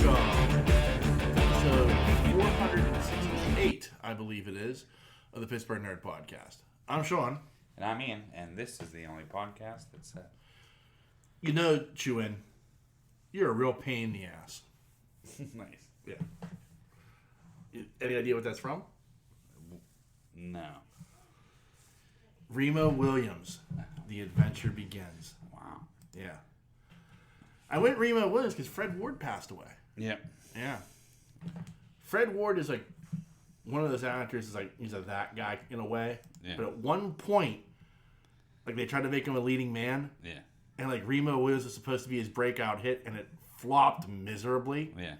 Welcome to 468, I believe it is, of the Pittsburgh Nerd Podcast. I'm Sean. And I'm Ian, and this is the only podcast that's You know, Chewin, you're a real pain in the ass. nice. Yeah. Any idea what that's from? No. Remo Williams, The Adventure Begins. Wow. Yeah. I went Remo Williams because Fred Ward passed away. Yep. Yeah. Fred Ward is like one of those actors, is like he's a that guy in a way. Yeah. But at one point, like they tried to make him a leading man. Yeah. And like Remo Williams was supposed to be his breakout hit, and it flopped miserably. Yeah.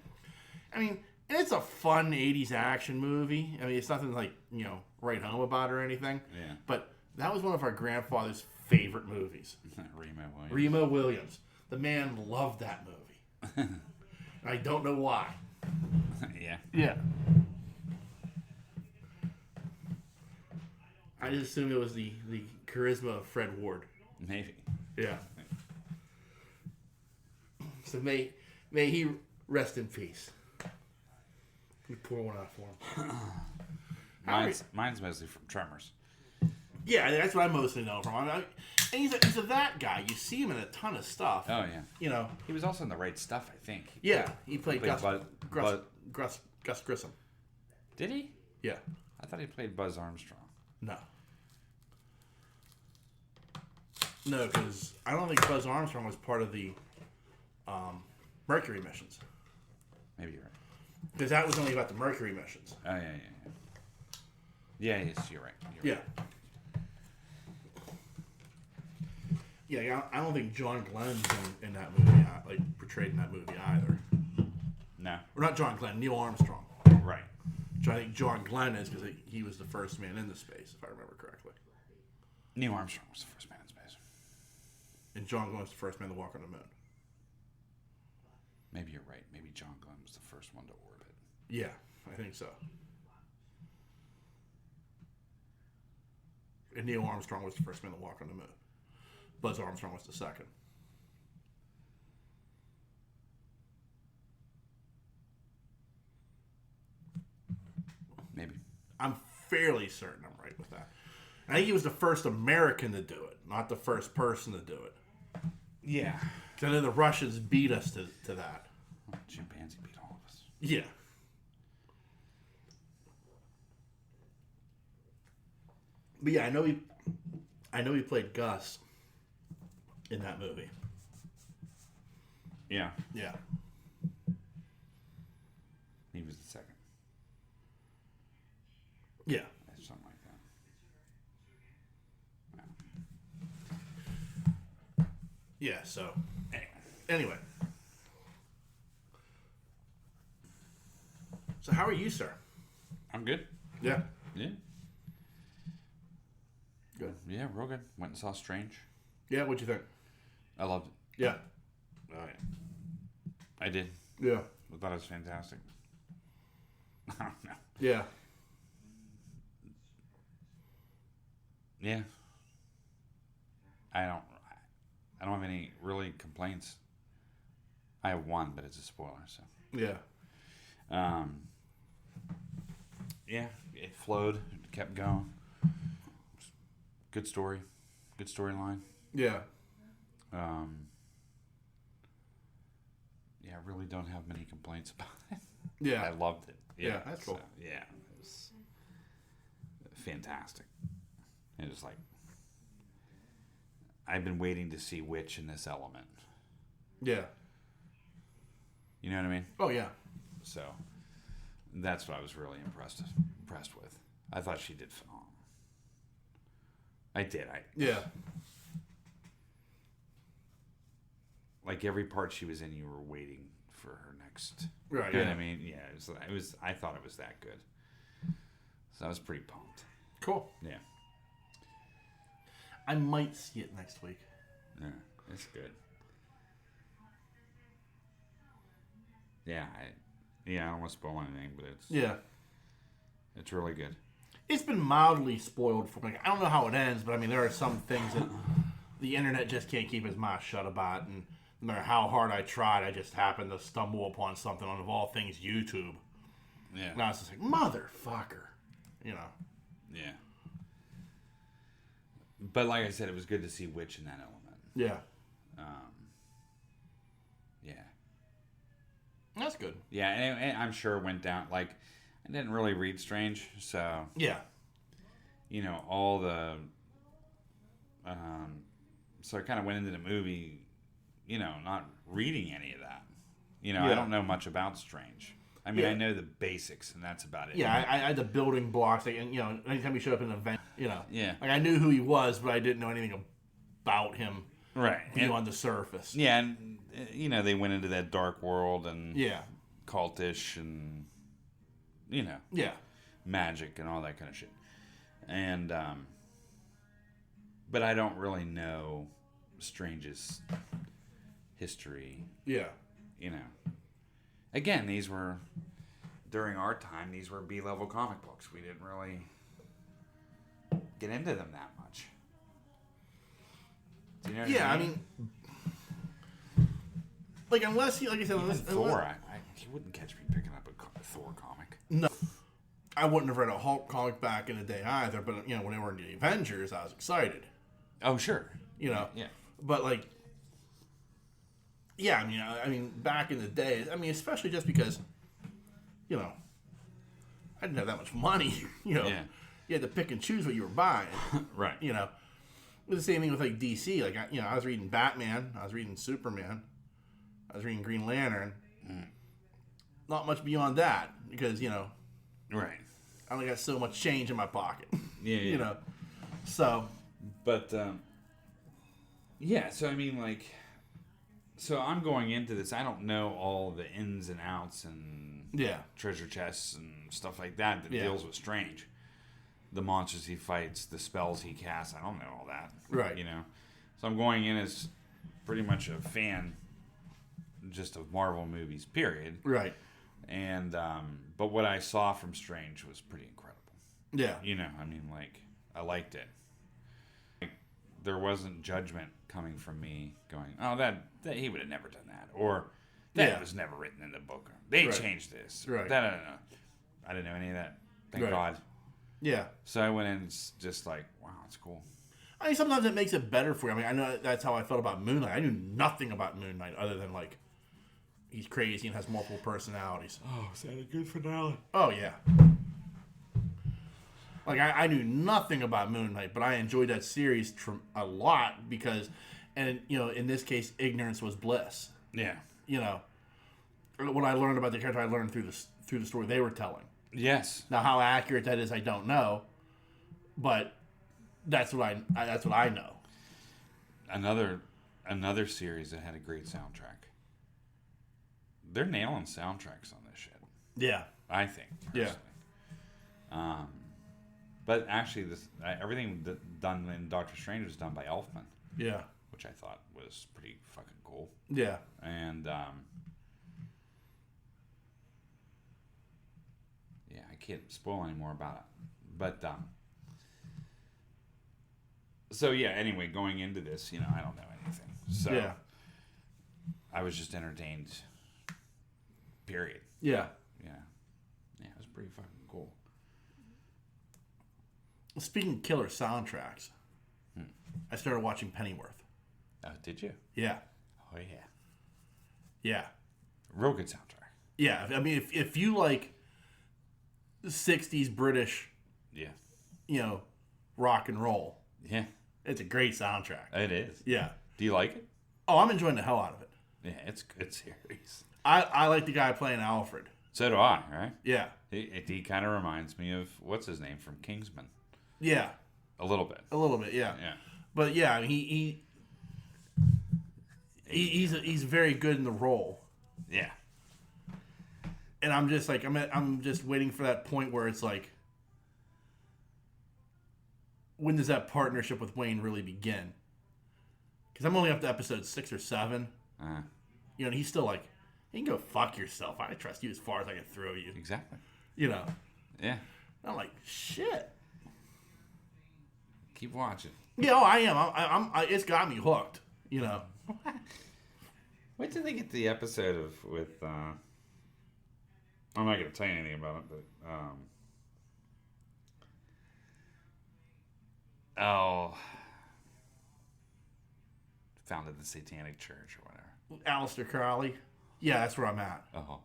I mean, and it's a fun 80s action movie. I mean, it's nothing like, you know, write home about or anything. Yeah. But that was one of our grandfather's favorite movies. Remo Williams. Remo Williams. The man loved that movie. I don't know why. Yeah. Yeah. I just assumed it was the charisma of Fred Ward. Maybe. Yeah. So may he rest in peace. We pour one out for him. Mine's mostly from Tremors. Yeah, that's what I mostly know from him. And he's a that guy. You see him in a ton of stuff. Oh, yeah. You know. He was also in The Right Stuff, I think. Yeah, he played Gus Buzz. Grissom. Did he? Yeah. I thought he played Buzz Armstrong. No. No, because I don't think Buzz Armstrong was part of the Mercury missions. Maybe you're right. Because that was only about the Mercury missions. Oh, yeah. Yeah, yes, you're right. Yeah. Yeah, I don't think John Glenn's in that movie, like portrayed in that movie either. No. Or not John Glenn, Neil Armstrong. Right. Which I think John Glenn is because he was the first man into space, if I remember correctly. Neil Armstrong was the first man in space. And John Glenn was the first man to walk on the moon. Maybe you're right. Maybe John Glenn was the first one to orbit. Yeah, I think so. And Neil Armstrong was the first man to walk on the moon. Buzz Armstrong was the second. Maybe. I'm fairly certain I'm right with that. I think he was the first American to do it, not the first person to do it. Yeah. Because I know the Russians beat us to that. Chimpanzee beat all of us. Yeah. But yeah, I know he played Gus in that movie. Yeah. Yeah. He was the second. Yeah. Something like that. Yeah, so anyway. So how are you, sir? I'm good. Yeah. Yeah. Good. Yeah, real good. Went and saw Strange. Yeah, what'd you think? I loved it. Yeah. Oh, yeah. I did. Yeah. I thought it was fantastic. I don't know. Yeah. Yeah. I don't have any really complaints. I have one, but it's a spoiler, so. Yeah. Yeah, it flowed. It kept going. Good story. Good storyline. Yeah. Yeah, I really don't have many complaints about it. Yeah. I loved it. Yeah, that's cool. Yeah, it was fantastic. It was like, I've been waiting to see Witch in this element. Yeah. You know what I mean? Oh, yeah. So, that's what I was really impressed with. I thought she did phenomenal. I did. Yeah. Like every part she was in, you were waiting for her next. Right. You know Yeah. what I mean? Yeah. It was. I thought it was that good. So I was pretty pumped. Cool. Yeah. I might see it next week. Yeah, it's good. Yeah, I don't want to spoil anything, but it's really good. It's been mildly spoiled for me. I don't know how it ends, but I mean, there are some things that the internet just can't keep its mouth shut about, and no matter how hard I tried, I just happened to stumble upon something on, of all things, YouTube. Yeah. And I was just like, motherfucker. You know. Yeah. But like I said, it was good to see Witch in that element. Yeah. Yeah. That's good. Yeah, and I'm sure it went down. Like, I didn't really read Strange, so... Yeah. You know, all the... so I kind of went into the movie, you know, not reading any of that. You know, Yeah. I don't know much about Strange. I mean, I know the basics, and that's about it. Yeah, I had the building blocks. Like, and, you know, anytime he showed up in an event, you know. Yeah. Like, I knew who he was, but I didn't know anything about him. Right. Beyond the surface. Yeah, and, you know, they went into that dark world and... Yeah. Cultish and... You know. Yeah. Magic and all that kind of shit. And, but I don't really know Strange's history. Yeah. You know. Again, these were, during our time, these were B-level comic books. We didn't really get into them that much. Do you know what I mean? Like, unless he, like I said, Even Thor, he wouldn't catch me picking up a Thor comic. No. I wouldn't have read a Hulk comic back in the day either, but, you know, when they were in the Avengers, I was excited. Oh, sure. You know? Yeah. But, like, yeah, I mean, back in the day, I mean, especially just because, you know, I didn't have that much money, you know. Yeah. You had to pick and choose what you were buying. Right. You know. It was the same thing with, like, DC. Like, you know, I was reading Batman. I was reading Superman. I was reading Green Lantern. Not much beyond that because, you know. Right. I only got so much change in my pocket. Yeah. You know. So. But, yeah, so, I mean, like... So I'm going into this. I don't know all the ins and outs and treasure chests and stuff like that deals with Strange. The monsters he fights, the spells he casts. I don't know all that. Right. You know. So I'm going in as pretty much a fan just of Marvel movies, period. Right. And but what I saw from Strange was pretty incredible. Yeah. You know, I mean, like, I liked it. Like, there wasn't judgment coming from me going, oh, that he would have never done that, or that was never written in the book. They changed this. Right. I didn't know any of that. Thank God. Yeah. So I went in just like, wow, it's cool. I mean, sometimes it makes it better for you. I mean, I know that's how I felt about Moon Knight. I knew nothing about Moon Knight other than, like, he's crazy and has multiple personalities. Oh, is that a good finale? Oh, yeah. Like, I knew nothing about Moon Knight, but I enjoyed that series a lot because, and, you know, in this case, ignorance was bliss. Yeah. You know, what I learned about the character, I learned through the story they were telling. Yes. Now, how accurate that is, I don't know, but that's what I know. Another series that had a great soundtrack. They're nailing soundtracks on this shit. Yeah. I think. Personally. Yeah. But actually, everything done in Doctor Strange was done by Elfman. Yeah. Which I thought was pretty fucking cool. Yeah. And, yeah, I can't spoil any more about it. But, so yeah, anyway, going into this, you know, I don't know anything. So, yeah. I was just entertained, period. Yeah. Yeah. Yeah, it was pretty fucking cool. Speaking of killer soundtracks, I started watching Pennyworth. Oh, did you? Yeah. Oh, yeah. Yeah. Real good soundtrack. Yeah. I mean, if you like 60s British, you know, rock and roll, it's a great soundtrack. It is. Yeah. Do you like it? Oh, I'm enjoying the hell out of it. Yeah, it's a good series. I like the guy playing Alfred. So do I, right? Yeah. He kind of reminds me of, what's his name, from Kingsman. Yeah. A little bit. Yeah. Yeah. But yeah, I mean, he's very good in the role. Yeah. And I'm just like I'm just waiting for that point where it's like, when does that partnership with Wayne really begin? Because I'm only up to episode 6 or 7. You know, and he's still like, you can go fuck yourself. I trust you as far as I can throw you. Exactly. You know. Yeah. I'm like, shit. Keep watching. Yeah, I am. It's got me hooked. You know. Wait till they get the episode with. I'm not going to tell you anything about it, but founded the Satanic Church or whatever. Aleister Crowley. Yeah, that's where I'm at. Oh.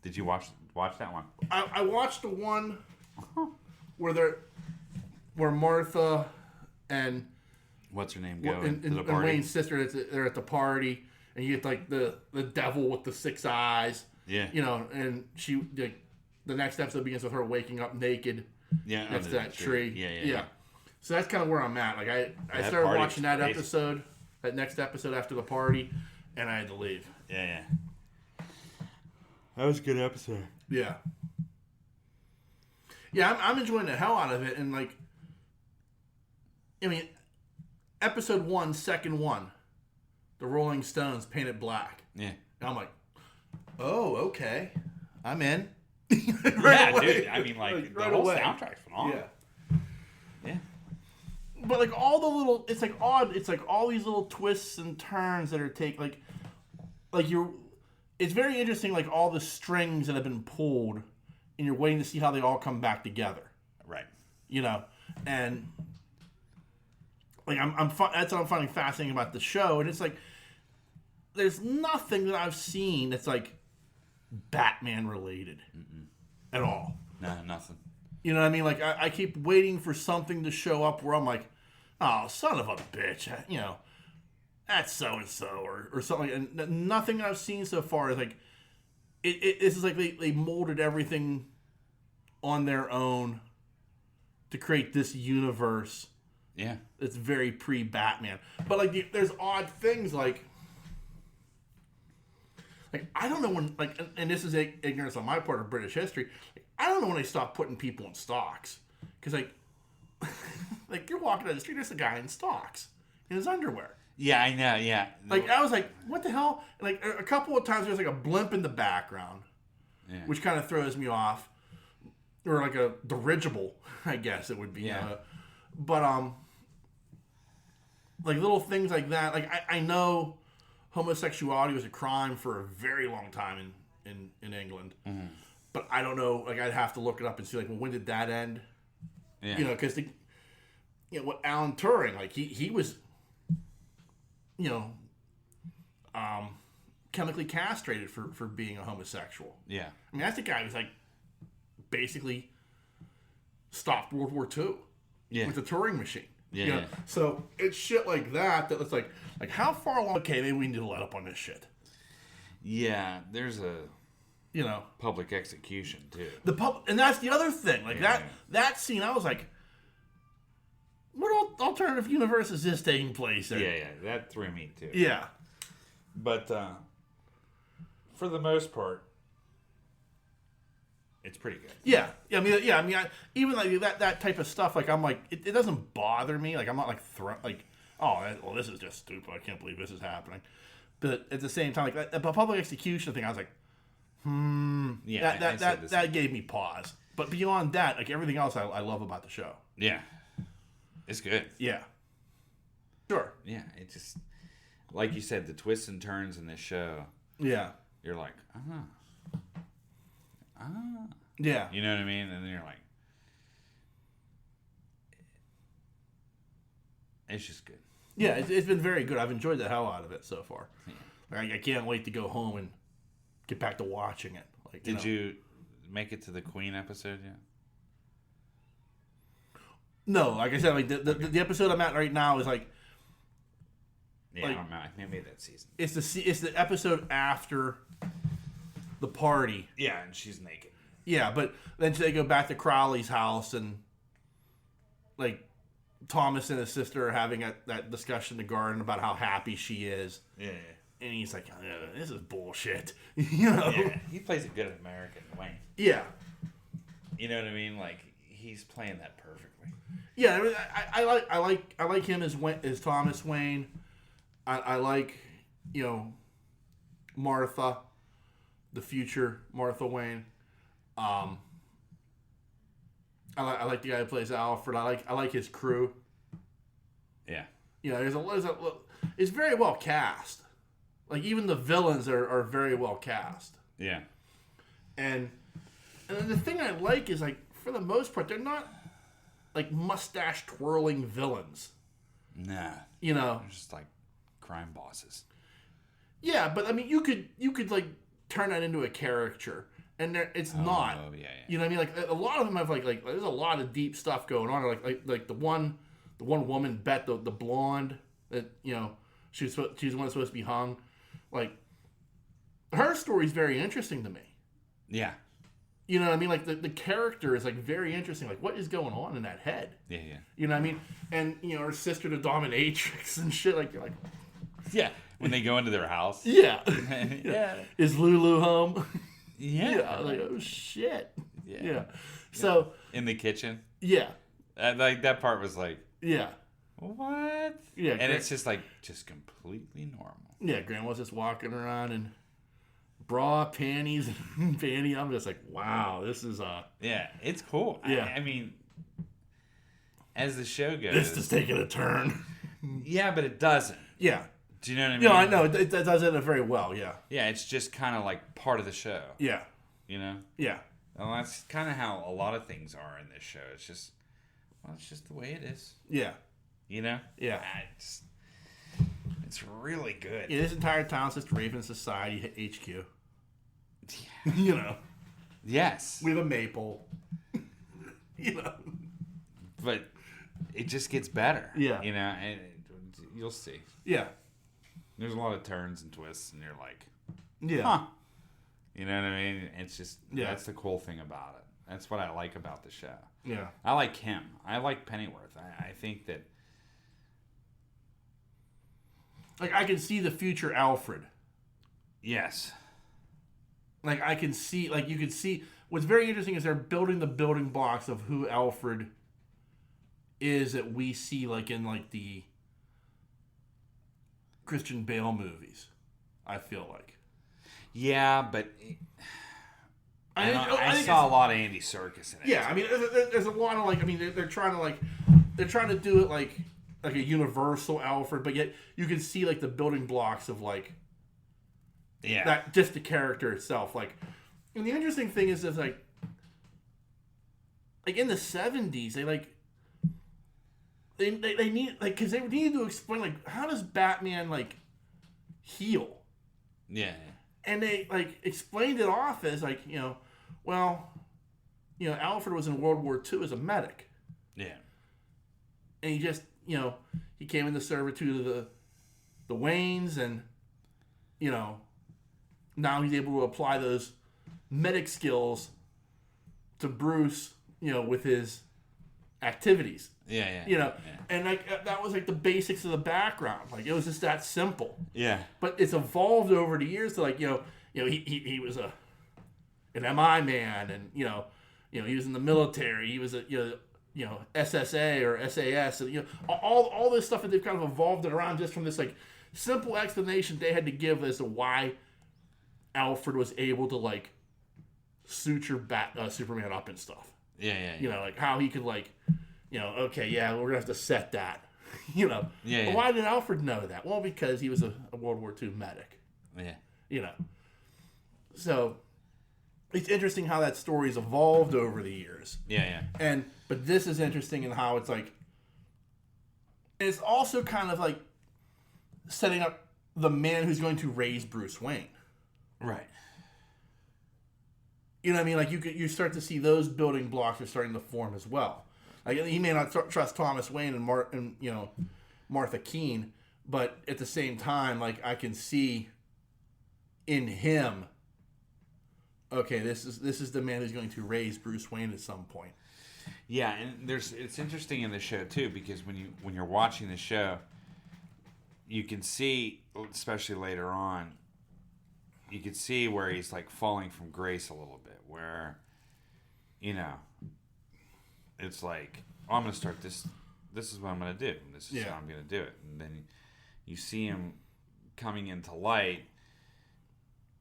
Did you watch that one? I watched the one where Martha and what's her name go and, to the and party? Wayne's sister. They're at the party, and you get like the devil with the 6 eyes. Yeah. You know, and she the next episode begins with her waking up naked. Yeah. Next to that tree. Yeah. So that's kind of where I'm at. Like I started watching that episode, that next episode after the party, and I had to leave. Yeah. That was a good episode. Yeah. Yeah, I'm enjoying the hell out of it, and like, I mean, episode 1, second one, the Rolling Stones painted black. Yeah. And I'm like, oh, okay, I'm in. Right away. Dude. I mean, like the whole soundtrack's phenomenal. Yeah. But like all the little, it's like odd. It's like all these little twists and turns that are it's very interesting. Like all the strings that have been pulled, and you're waiting to see how they all come back together. Right. You know, and like that's what I'm finding fascinating about the show. And it's like there's nothing that I've seen that's like Batman related at all. No, nothing. You know what I mean? Like I keep waiting for something to show up where I'm like, oh, son of a bitch, you know, that's so and so or something. And nothing I've seen so far is like this is like they molded everything on their own to create this universe. Yeah, it's very pre-Batman, but like there's odd things like I don't know when and this is ignorance on my part of British history. I don't know when they stopped putting people in stocks because like you're walking down the street, there's a guy in stocks in his underwear. Yeah, I know. Yeah, like I was like, what the hell? And, like a couple of times there's like a blimp in the background, which kind of throws me off, or like a dirigible, I guess it would be. Yeah. But like little things like that. Like I know homosexuality was a crime for a very long time in England. Mm-hmm. But I don't know. Like I'd have to look it up and see. Like, well, when did that end? Yeah. You know, because what Alan Turing, like he was, you know, chemically castrated for being a homosexual. Yeah. I mean, that's the guy who's like basically stopped World War II. Yeah. With the Turing machine. Yeah. You know? So it's shit like that it's like how far along? Okay, maybe we need to let up on this shit. Yeah, there's a. You know, public execution too. And that's the other thing. Like that scene, I was like, what alternative universe is this taking place in? Yeah, that threw me too. Yeah, but for the most part, it's pretty good. Yeah. I mean, even like that type of stuff. Like I'm like, it doesn't bother me. Like I'm not like well, this is just stupid. I can't believe this is happening. But at the same time, like the public execution thing, I was like. Yeah, that gave me pause. But beyond that, like everything else I love about the show. Yeah. It's good. Yeah. Sure. Yeah, it just like you said, the twists and turns in this show. Yeah. You're like, Yeah. You know what I mean? And then you're like it's just good. Yeah, it's been very good. I've enjoyed the hell out of it so far. Yeah. Like, I can't wait to go home and get back to watching it. Like, Did you make it to the Queen episode yet? No, like I said, like the episode I'm at right now is like. Yeah, like, I don't know. I think I made that season. It's the episode after the party. Yeah, and she's naked. Yeah, but then they go back to Crowley's house and like Thomas and his sister are having that discussion in the garden about how happy she is. Yeah. And he's like, this is bullshit. You know? Yeah, he plays a good American Wayne. Yeah. You know what I mean? Like, he's playing that perfectly. Yeah, I mean, I like him as Thomas Wayne. I like, you know, Martha, the future Martha Wayne. I like the guy who plays Alfred. I like his crew. Yeah. You know, it's very well cast. Like, even the villains are very well cast. Yeah. And the thing I like is, like, for the most part, they're not, like, mustache twirling villains. Nah. You know? They're just, like, crime bosses. Yeah, but, I mean, you could like, turn that into a caricature. And it's not. Oh, yeah. You know what I mean? Like, a lot of them have, like there's a lot of deep stuff going on. Like the one woman, Beth, the blonde, that, you know, she's the one that's supposed to be hung. Like, her story's very interesting to me. Yeah. You know what I mean? Like, the character is, like, very interesting. Like, what is going on in that head? Yeah. You know what I mean? And, you know, her sister, the dominatrix and shit. Like, you're like... Yeah. When they go into their house. Yeah. Yeah. Is Lulu home? Yeah. Like, oh, shit. Yeah. So... In the kitchen. Yeah. Like, that part was like... Yeah. What? Yeah. And it's just, like, just completely normal. Yeah, Grandma's just walking around in bra, panties, and panty. I'm just like, wow, this is Yeah, it's cool. Yeah. I mean, as the show goes, this is taking a turn. Yeah, but it doesn't. Yeah. Do you know what I mean? No, I know it does it very well. Yeah. Yeah, it's just kind of like part of the show. Yeah. You know. Yeah. Well, that's kind of how a lot of things are in this show. It's just the way it is. Yeah. You know. Yeah. It's really good. Yeah, this entire town's just Raven Society HQ. Yeah. You know. Yes. We have a maple. You know. But it just gets better. Yeah. You know, and you'll see. Yeah. There's a lot of turns and twists, and you're like, yeah. Huh. You know what I mean? It's just, yeah. That's the cool thing about it. That's what I like about the show. Yeah. I like him. I like Pennyworth. I think that... Like, I can see the future Alfred. Yes. Like, I can see, like, you can see, what's very interesting is they're building the building blocks of who Alfred is that we see, like, in, like, the Christian Bale movies, I feel like. Yeah, but... I saw a lot of Andy Serkis in it. Yeah, I mean, there's a lot of, like, I mean, they're trying to do it, like a universal Alfred, but yet you can see, like, the building blocks of, like, yeah, that, just the character itself. Like, and the interesting thing is like in the 70s, they need, like, because they needed to explain, like, how does Batman, like, heal? Yeah. And they, like, explained it off as, like, you know, well, you know, Alfred was in World War II as a medic. Yeah. And he just, you know, he came into servitude of the Waynes, and, you know, now he's able to apply those medic skills to Bruce, you know, with his activities. Yeah. You know, and, like, that was, like, the basics of the background. Like, it was just that simple. Yeah. But it's evolved over the years to, like, you know, he was an MI man, and, you know, he was in the military. He was a, you know, SSA or SAS, and, you know, all this stuff that they've kind of evolved it around just from this, like, simple explanation they had to give as to why Alfred was able to, like, suture Superman up and stuff. Yeah. You know, like, how he could, like, you know, okay, yeah, we're gonna have to set that. You know. Yeah. But why did Alfred know that? Well, because he was a World War II medic. Yeah. You know. So it's interesting how that story's evolved over the years. Yeah. But this is interesting in how it's like, it's also kind of like setting up the man who's going to raise Bruce Wayne. Right. You know what I mean? Like, you start to see those building blocks are starting to form as well. Like, he may not trust Thomas Wayne and you know, Martha Keene, but at the same time, like, I can see in him, okay, this is the man who's going to raise Bruce Wayne at some point. Yeah, and it's interesting in the show too, because when you're watching the show, you can see, especially later on, you can see where he's, like, falling from grace a little bit, where, you know, it's like, oh, I'm going to start this. This is what I'm going to do. This is how I'm going to do it. And then you see him coming into light,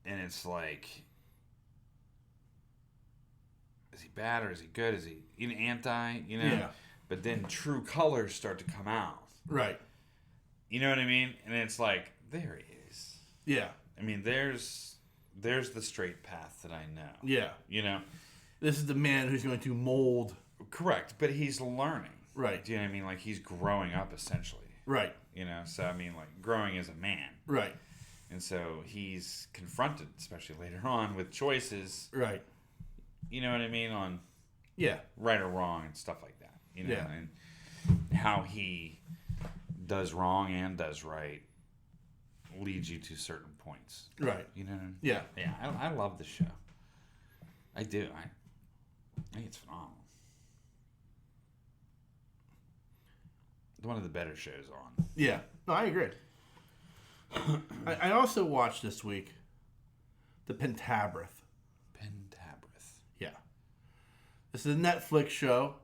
and it's like, is he bad or is he good? Is he an anti? You know? Yeah. But then true colors start to come out. Right. You know what I mean? And it's like, there he is. Yeah. I mean, there's the straight path that I know. Yeah. You know? This is the man who's going to mold. Correct. But he's learning. Right. Do you know what I mean? Like, he's growing up, essentially. Right. You know? So, I mean, like, growing as a man. Right. And so he's confronted, especially later on, with choices. Right. You know what I mean? On right or wrong and stuff like that. You know? Yeah. And how he does wrong and does right leads you to certain points. Right. You know? Yeah. Yeah. I love the show. I do. I think it's phenomenal. One of the better shows on. Yeah. No, I agree. I also watched this week the Pentaverate. Yeah. This is a Netflix show.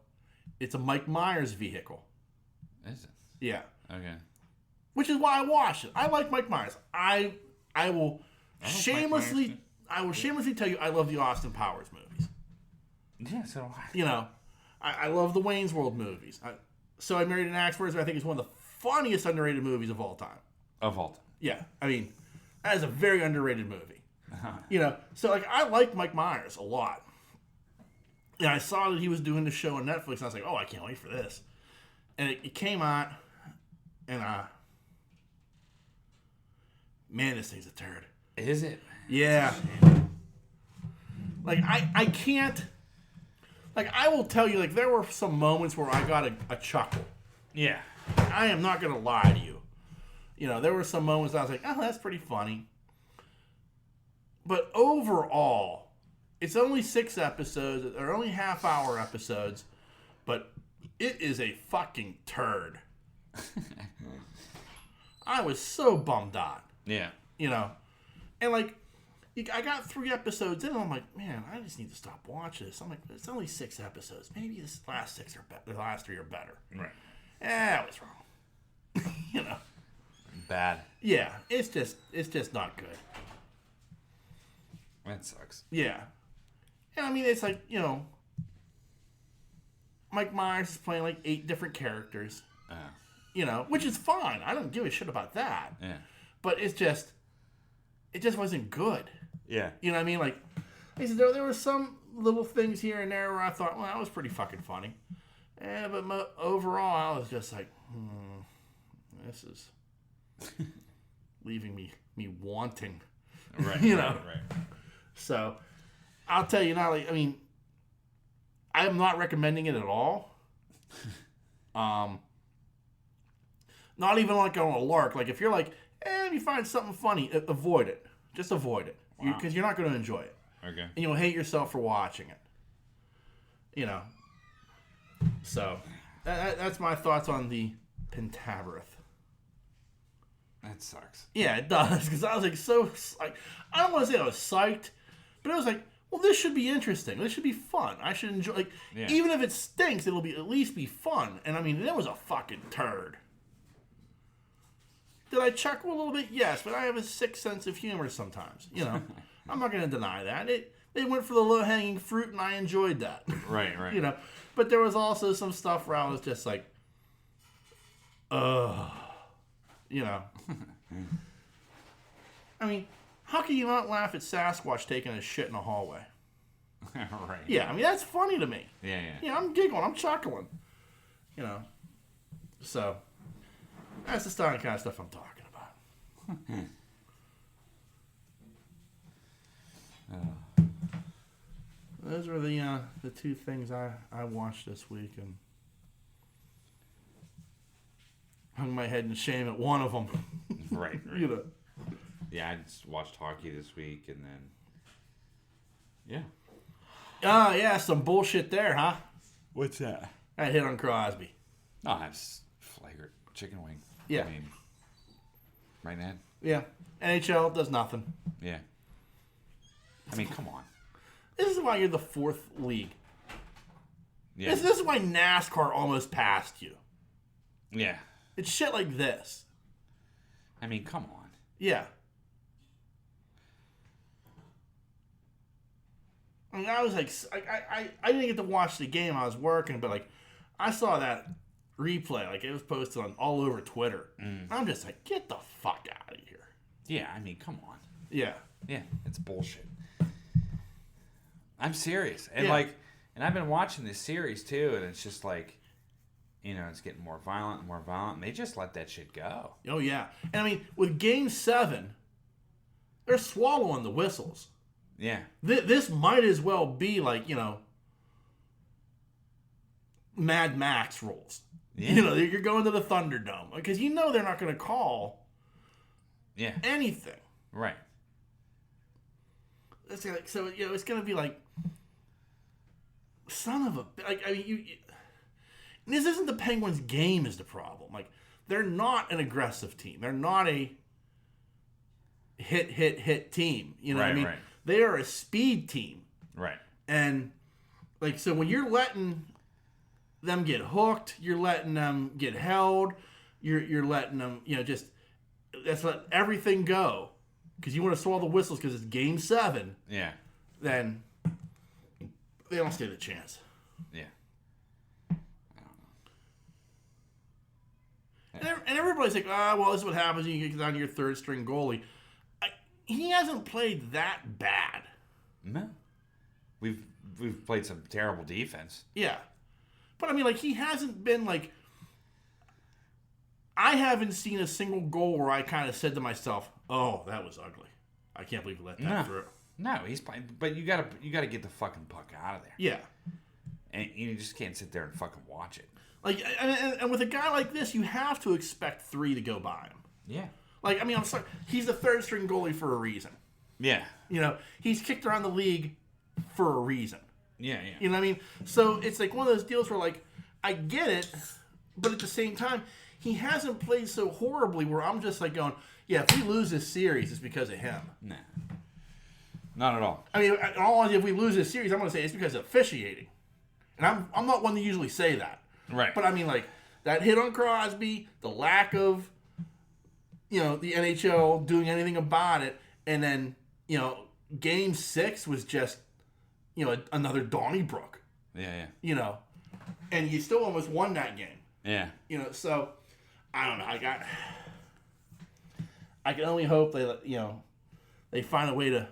It's a Mike Myers vehicle. Is it? Yeah. Okay. Which is why I watched it. I like Mike Myers. I will shamelessly tell you I love the Austin Powers movies. Yeah, so do I. You know, I love the Wayne's World movies. So I Married an Axe Murderer, I think is one of the funniest underrated movies of all time. Of all time. Yeah. I mean, that is a very underrated movie. You know, so like I like Mike Myers a lot. And I saw that he was doing the show on Netflix, and I was like, oh, I can't wait for this. And it came out, and man, this thing's a turd. Is it? Yeah. Like, I can't, like, I will tell you, like, there were some moments where I got a chuckle. Yeah. I am not going to lie to you. You know, there were some moments I was like, oh, that's pretty funny. But overall, it's only 6 episodes. They're only half-hour episodes. But it is a fucking turd. I was so bummed out. Yeah. You know? And, like, I got 3 episodes in, and I'm like, man, I just need to stop watching this. I'm like, it's only 6 episodes. Maybe the last 6 are better. The last 3 are better. Right. I was wrong. You know? Bad. Yeah, it's just not good. That sucks. Yeah. And I mean, it's like, you know, Mike Myers is playing like 8 different characters. You know, which is fine. I don't give a shit about that. Yeah. But it just wasn't good. Yeah. You know what I mean? Like, I said, there were some little things here and there where I thought, well, that was pretty fucking funny. But overall, I was just like, this is leaving me wanting. Right. You know? Right. So, I'll tell you now, like, I mean, I am not recommending it at all. Not even like on a lark. Like, if you're like, if you find something funny, avoid it. Just avoid it. Because you're not going to enjoy it. Okay. And you'll hate yourself for watching it. You know. So, that's my thoughts on the Pentaverate. That sucks. Yeah, it does. Because I was like, I don't want to say I was psyched, but I was like, well, this should be interesting. This should be fun. I should enjoy. Like, even if it stinks, it'll at least be fun. And I mean, it was a fucking turd. Did I chuckle a little bit? Yes, but I have a sick sense of humor sometimes. You know, I'm not going to deny that. They went for the low hanging fruit, and I enjoyed that. Right. You know, but there was also some stuff where I was just like, you know. I mean, how can you not laugh at Sasquatch taking a shit in a hallway? Right. Yeah, I mean, that's funny to me. Yeah. Yeah, I'm giggling, I'm chuckling. You know. So, that's the kind of stuff I'm talking about. Those were the 2 things I watched this week, and hung my head in shame at one of them. Right. You know. Yeah, I just watched hockey this week, and then yeah, some bullshit there, huh? What's that? I hit on Crosby. Oh, that's flagrant chicken wing. Yeah. I mean, right, Ned? Yeah. NHL does nothing. Yeah. I mean, come on. This is why you're the 4th league. Yeah. This is why NASCAR almost passed you. Yeah. It's shit like this. I mean, come on. Yeah. I mean, I was like, I didn't get to watch the game. I was working, but like, I saw that replay. Like, it was posted on all over Twitter. I'm just like, get the fuck out of here. Yeah, I mean, come on. Yeah. Yeah, it's bullshit. I'm serious. And Yeah. and I've been watching this series too, and it's just like, it's getting more violent and more violent, and they just let that shit go. Oh, yeah. And I mean, with Game 7, they're swallowing the whistles. Yeah. This might as well be like, Mad Max rules. Yeah. You're going to the Thunderdome. Because they're not going to call anything. Right. It's like, so, it's going to be like, son of a... Like, I mean, this isn't the Penguins' game is the problem. Like, they're not an aggressive team. They're not a hit team. You know what I mean? Right. They are a speed team. Right. And, like, so when you're letting them get hooked, you're letting them get held, you're letting them, let's let everything go. Because you want to swallow the whistles because it's Game 7. Yeah. Then they don't stand a chance. Yeah. And everybody's like, well, this is what happens when you get down to your third string goalie. He hasn't played that bad. No. We've played some terrible defense. Yeah. But, I mean, like, he hasn't been, like... I haven't seen a single goal where I kind of said to myself, oh, that was ugly. I can't believe we let that through. No, he's playing... But you gotta get the fucking puck out of there. Yeah. And you just can't sit there and fucking watch it. Like, and with a guy like this, you have to expect 3 to go by him. Yeah. Like, I mean, I'm sorry. He's the third string goalie for a reason. Yeah. He's kicked around the league for a reason. Yeah. You know what I mean? So it's like one of those deals where, like, I get it, but at the same time, he hasn't played so horribly where I'm just like going, yeah, if we lose this series, it's because of him. Nah. Not at all. I mean, in all honesty, if we lose this series, I'm going to say it's because of officiating. And I'm not one to usually say that. Right. But I mean, like, that hit on Crosby, the lack of, the NHL doing anything about it, and then, Game 6 was just, another Donnybrook. Yeah. And you still almost won that game. Yeah. So, I don't know. I can only hope they find a way to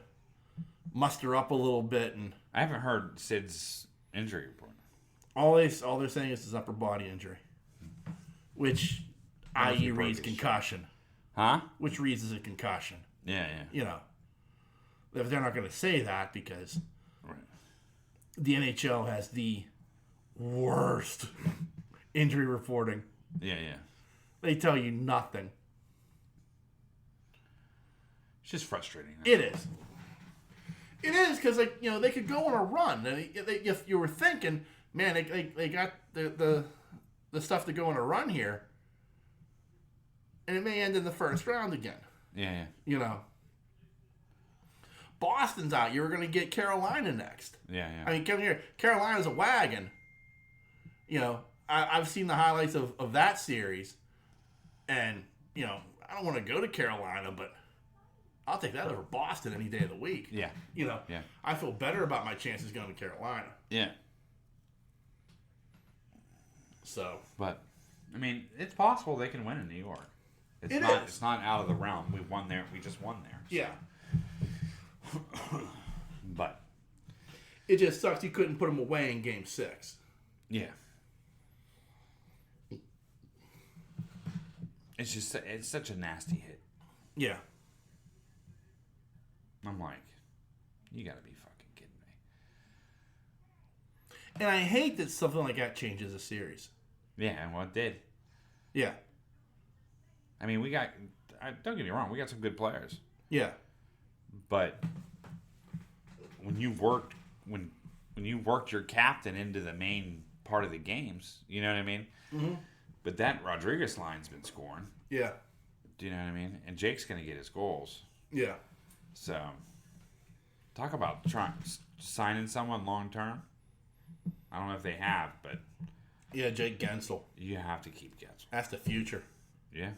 muster up a little bit. And I haven't heard Sid's injury report. All they're saying is his upper body injury, which i.e. reads concussion. Huh? Which reads as a concussion. Yeah. They're not going to say that because the NHL has the worst injury reporting. Yeah. They tell you nothing. It's just frustrating. It is. It is because, like, they could go on a run. And if you were thinking, man, they got the stuff to go on a run here, and it may end in the first round again. Yeah. Boston's out. You were going to get Carolina next. Yeah. I mean, come here. Carolina's a wagon. I've seen the highlights of that series, and, I don't want to go to Carolina, but I'll take that over Boston any day of the week. Yeah. Yeah. I feel better about my chances going to Carolina. Yeah. So. But, I mean, it's possible they can win in New York. It's not out of the realm. We won there. We just won there. So. Yeah. But. It just sucks you couldn't put them away in Game 6. Yeah. It's such a nasty hit. Yeah. I'm like, you gotta be fucking kidding me. And I hate that something like that changes a series. Yeah, and well, it did. Yeah. I mean, don't get me wrong, we got some good players. Yeah. But when you worked your captain into the main part of the games, you know what I mean? Mm-hmm. But that Rodriguez line's been scoring. Yeah. Do you know what I mean? And Jake's gonna get his goals. Yeah. So, talk about signing someone long term. I don't know if they have, but yeah, Jake Gensel. You have to keep Gensel. That's the future. Yeah,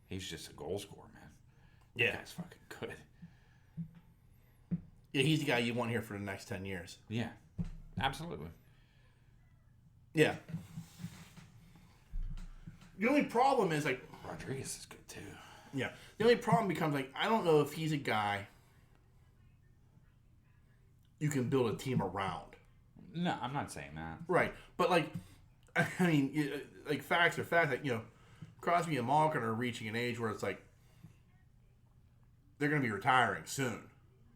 he's just a goal scorer, man. Yeah, that guy's fucking good. Yeah, he's the guy you want here for the next 10 years. Yeah, absolutely. Yeah. The only problem is, like, Rodriguez is good too. Yeah. The only problem becomes, like, I don't know if he's a guy you can build a team around. No, I'm not saying that. Right. But, like, I mean, like, facts are facts. Like, you know, Crosby and Malkin are reaching an age where it's like they're going to be retiring soon.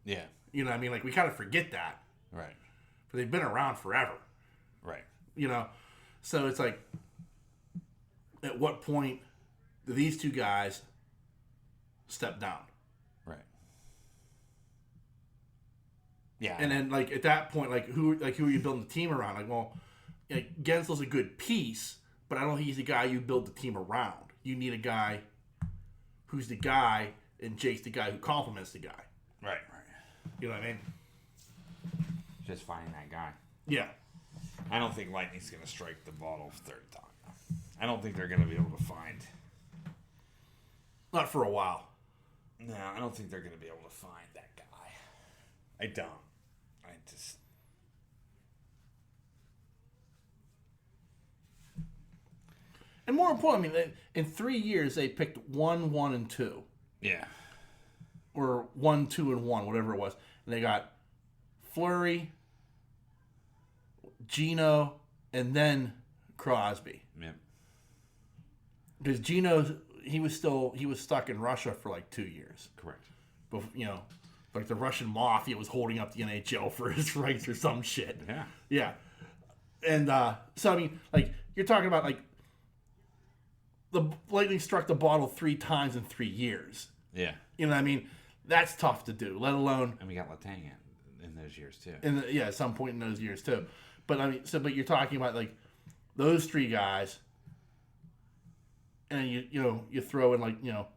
Yeah. You know what I mean? Like, we kind of forget that. Right. But they've been around forever. Right. You know? So it's like, at what point do these two guys step down? Right. Yeah. And then, like, at that point, who are you building the team around? Like, well, like, Gensel's a good piece, but I don't think he's the guy you build the team around. You need a guy who's the guy, and Jake's the guy who complements the guy. Right. You know what I mean? Just finding that guy. Yeah. I don't think Lightning's going to strike the bottle third time. I don't think they're going to be able to find. Not for a while. No, I don't think they're going to be able to find that guy. I don't. I just. And more importantly, I mean, in 3 years, they picked 1, 1, and 2. Yeah. Or 1, 2, and 1, whatever it was. And they got Fleury, Gino, and then Crosby. Yep. Because Gino, he was stuck in Russia for like 2 years. Correct. But, you know, like the Russian mafia was holding up the NHL for his rights or some shit. Yeah. Yeah. And so, I mean, like, you're talking about, like, the Lightning struck the bottle 3 times in 3 years. Yeah. You know what I mean? That's tough to do, let alone... And we got Letang in those years, too. At some point in those years, too. But, I mean, but you're talking about, like, those 3 guys, and you throw in, like, you know,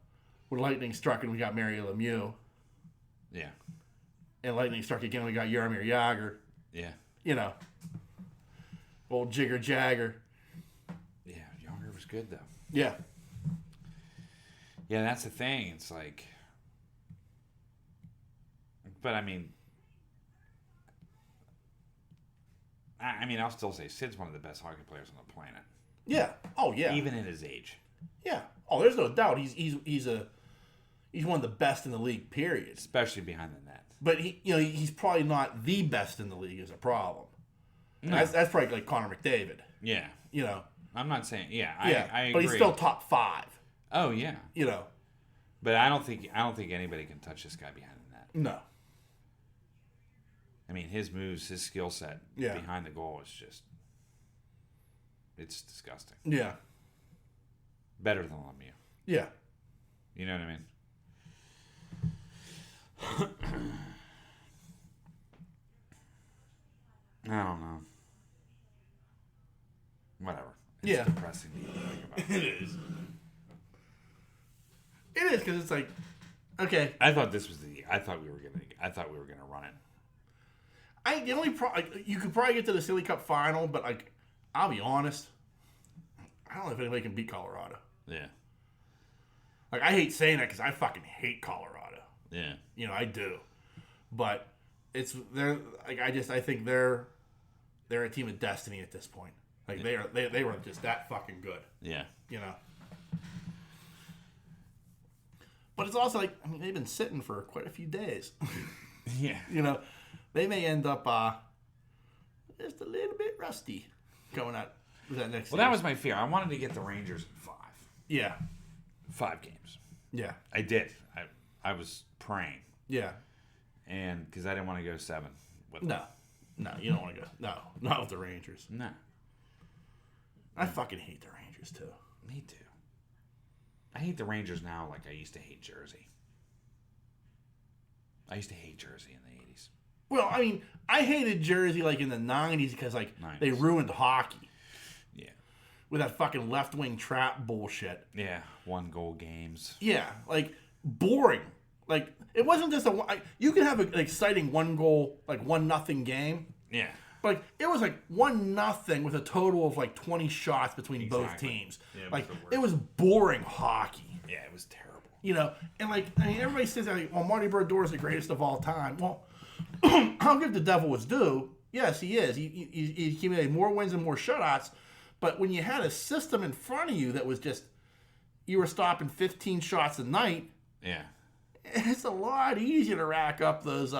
when Lightning struck and we got Mario Lemieux. Yeah. And Lightning struck again, we got Jaromir Jagr. Yeah. You know. Old Jigger Jagger. Yeah, Jagr was good, though. Yeah. Yeah, that's the thing. It's like... But, I mean... I'll still say Sid's one of the best hockey players on the planet. Yeah. Oh, yeah. Even at his age. Yeah. Oh, there's no doubt. He's one of the best in the league, period. Especially behind the net. But he's probably not the best in the league is a problem. No. That's probably like Connor McDavid. Yeah. You know. I'm not saying I agree. But he's still top 5. Oh yeah. You know. But I don't think anybody can touch this guy behind the net. No. I mean, his moves, his skill set behind the goal is just... It's disgusting. Yeah. Better than Lemieux. Yeah. You know what I mean? I don't know. Whatever. It's depressing to think about. It is. It is, because it's like, okay. I thought we were gonna run it. The only you could probably get to the Stanley Cup final, but like, I'll be honest, I don't know if anybody can beat Colorado. Yeah. Like, I hate saying that because I fucking hate Colorado. Yeah. You know, I do, but they're like I think they're a team of destiny at this point. Like they were just that fucking good. Yeah. You know. But it's also like, I mean, they've been sitting for quite a few days. Yeah. You know, they may end up just a little bit rusty coming out with that next season. That was my fear. I wanted to get the Rangers in 5. Yeah. 5 games. Yeah. I did. I was praying. Yeah. And because I didn't want to go 7 with them. No, you don't want to go. No, not with the Rangers. No. I fucking hate the Rangers, too. Me too. I hate the Rangers now like I used to hate Jersey. I used to hate Jersey in the 80s. Well, I mean, I hated Jersey like in the 90s because like 90s. They ruined hockey. Yeah. With that fucking left-wing trap bullshit. Yeah, 1-goal games. Yeah, like boring. Like it wasn't just you can have an exciting 1-goal, like 1-0 game. Yeah. But like, it was like 1-0 with a total of like 20 shots between both teams. Yeah, like it was boring hockey. Yeah, it was terrible. You know, and like I mean, everybody says that, like, well, Marty Brodeur is the greatest of all time. Well, I'll give the devil his due. Yes, he is. He accumulated more wins and more shutouts. But when you had a system in front of you that was just, you were stopping 15 shots a night. Yeah. It's a lot easier to rack up those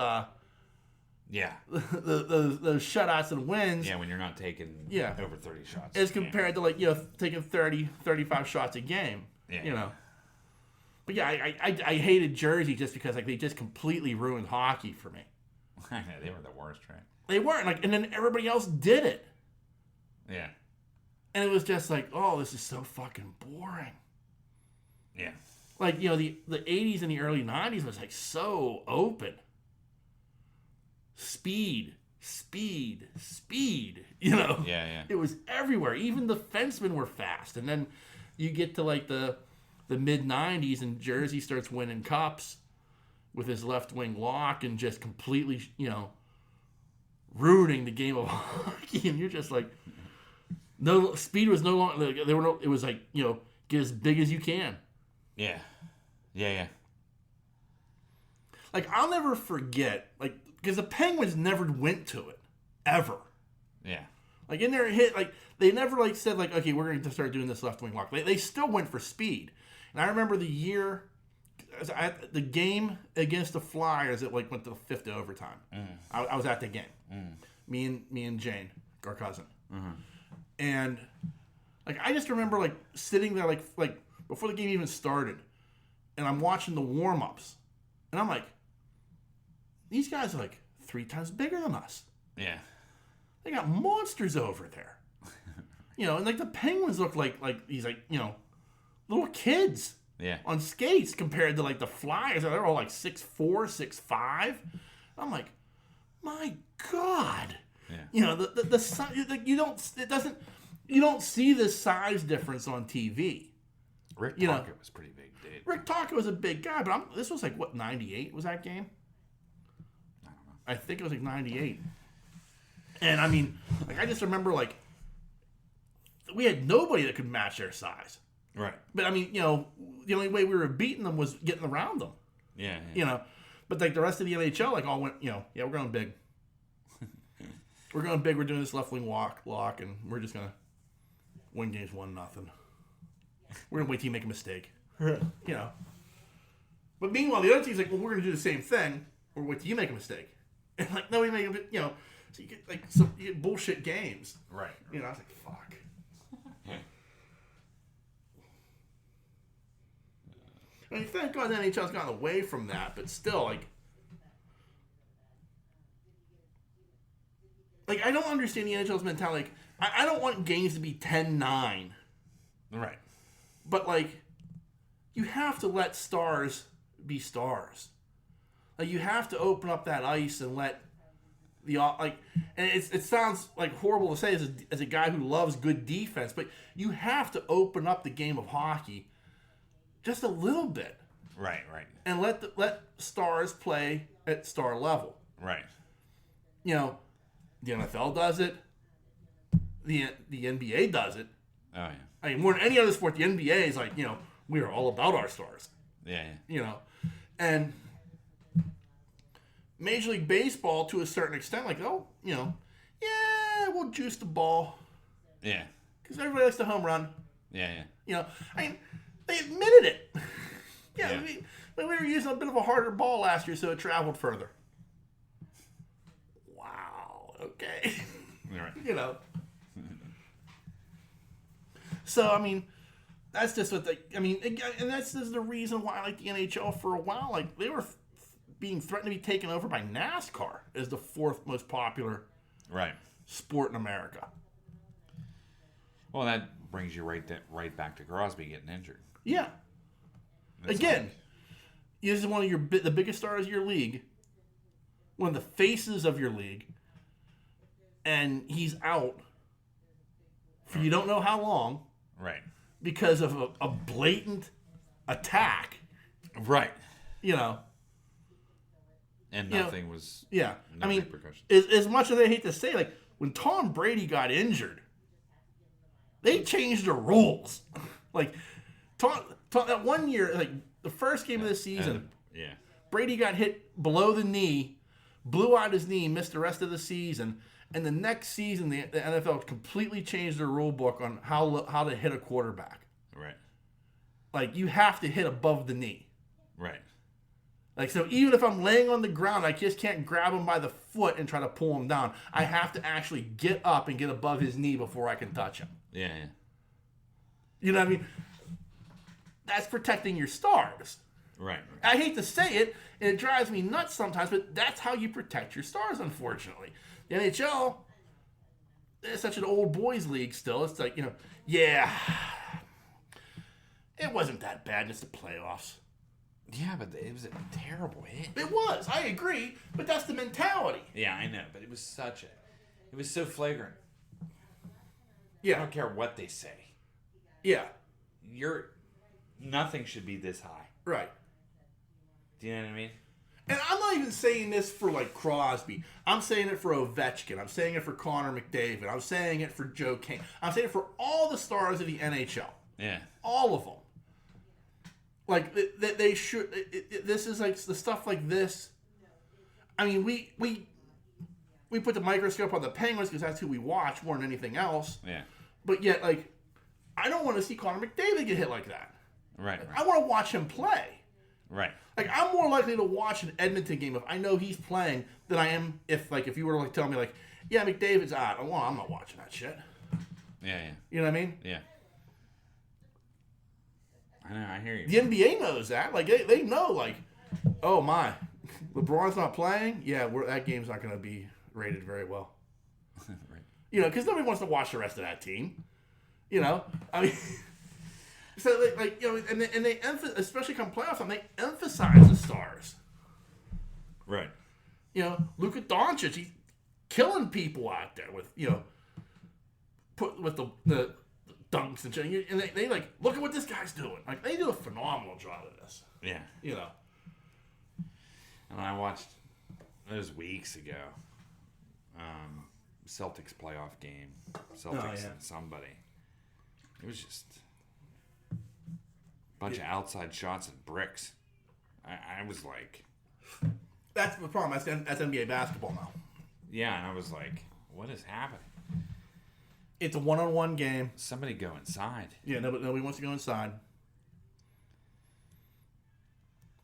Yeah. those shutouts and wins. Yeah, when you're not taking over 30 shots. As compared to like, taking 30, 35 shots a game. Yeah. But yeah, I hated Jersey just because like they just completely ruined hockey for me. They were the worst, right? They weren't and then everybody else did it. Yeah. And it was just like, oh, this is so fucking boring. Yeah. Like, the 80s and the early 90s was like so open. Speed. Yeah. It was everywhere. Even the fencemen were fast. And then you get to like the mid 90s and Jersey starts winning cups with his left wing lock and just completely, ruining the game of hockey. And you're just like, no, speed was no longer, it was like, get as big as you can. Yeah. Like, I'll never forget, like, because the Penguins never went to it, ever. Yeah. Like, in their hit, like, they never, like, said, like, okay, we're going to start doing this left wing lock. They still went for speed. And I remember the year, the game against the Flyers, it, like, went to the fifth overtime. I was at the game. Me and Jane, our cousin. And, like, I just remember, like, sitting there, like before the game even started, and I'm watching the warm-ups, and I'm like, these guys are, like, 3 times bigger than us. Yeah. They got monsters over there. And, like, the Penguins look like these, like, little kids on skates compared to, like, the Flyers. They're all, like, 6'4", 6'5". I'm like, my God. Yeah. The size, like, you don't see this size difference on TV. Rick Tocchet was pretty big, dude. Rick Tocchet was a big guy, but this was like, what, 98 was that game? I don't know. I think it was like 98. And I mean, like, I just remember, like, we had nobody that could match their size. Right. But I mean, the only way we were beating them was getting around them. Yeah. But like the rest of the NHL, like, all went, we're going big. We're going big. We're doing this left wing lock, and we're just going to win games 1-0. We're going to wait till you make a mistake. But meanwhile, the other team's like, well, we're going to do the same thing. Or wait till you make a mistake. And like, nobody make a, so you get like you get bullshit games. Right. I was like, fuck. I mean, thank God the NHL's gotten away from that, but still, like, I don't understand the NHL's mentality. Like, I don't want games to be 10-9. Right. But, like, you have to let stars be stars. Like, you have to open up that ice and let the, like, and it sounds, like, horrible to say as a guy who loves good defense, but you have to open up the game of hockey just a little bit. Right. And let stars play at star level. Right. The NFL does it. The NBA does it. Oh, yeah. I mean, more than any other sport, the NBA is like, we are all about our stars. Yeah. And Major League Baseball, to a certain extent, like, we'll juice the ball. Yeah. Because everybody likes the home run. Yeah. I mean, they admitted it. Yeah. I mean, we were using a bit of a harder ball last year, so it traveled further. Wow. Okay. Right. So, I mean, that's just what and that's just the reason why, like, the NHL for a while, like, they were being threatened to be taken over by NASCAR as the 4th most popular sport in America. Well, that brings you right back to Crosby getting injured. Yeah. Again, this is one of the biggest stars of your league, one of the faces of your league, and he's out for you don't know how long. Right. Because of a blatant attack. Right. And nothing was. Yeah. No repercussions. As much as I hate to say, like, when Tom Brady got injured, they changed the rules. Like, that one year, like, the first game of the season, Brady got hit below the knee, blew out his knee, missed the rest of the season. And the next season, the NFL completely changed their rule book on how to hit a quarterback. Right. Like, you have to hit above the knee. Right. Like, so even if I'm laying on the ground, I just can't grab him by the foot and try to pull him down. I have to actually get up and get above his knee before I can touch him. Yeah. You know what I mean? That's protecting your stars. Right. I hate to say it, and it drives me nuts sometimes, but that's how you protect your stars, unfortunately. The NHL is such an old boys league still. It's like, yeah, it wasn't that bad. It's the playoffs. Yeah, but it was a terrible hit. It was. I agree, but that's the mentality. Yeah, I know, but it was it was so flagrant. Yeah. I don't care what they say. Yeah. Nothing should be this high. Right. Do you know what I mean? And I'm not even saying this for, like, Crosby. I'm saying it for Ovechkin. I'm saying it for Connor McDavid. I'm saying it for Joe Kane. I'm saying it for all the stars of the NHL. Yeah. All of them. Like, they should... this is, like, the stuff like this. I mean, we put the microscope on the Penguins because that's who we watch more than anything else. Yeah. But yet, like, I don't want to see Connor McDavid get hit like that. Right. I want to watch him play. Right. Like, I'm more likely to watch an Edmonton game if I know he's playing than I am if you were to, like, tell me, like, yeah, McDavid's out. Well, I'm not watching that shit. Yeah. You know what I mean? Yeah. I know, I hear you. The NBA knows that. Like, they know, like, oh, my, LeBron's not playing? Yeah, that game's not going to be rated very well. Right. Because nobody wants to watch the rest of that team. I mean... So, and they especially come playoff time, they emphasize the stars. Right. Luka Doncic, he's killing people out there with, with the dunks and shit. And they like, look at what this guy's doing. Like, they do a phenomenal job of this. Yeah. And I watched, it was weeks ago, Celtics playoff game. Celtics and somebody. It was just... bunch of outside shots and bricks. I was like... That's the problem. That's NBA basketball now. Yeah, and I was like, what is happening? It's a one-on-one game. Somebody go inside. Yeah, nobody wants to go inside.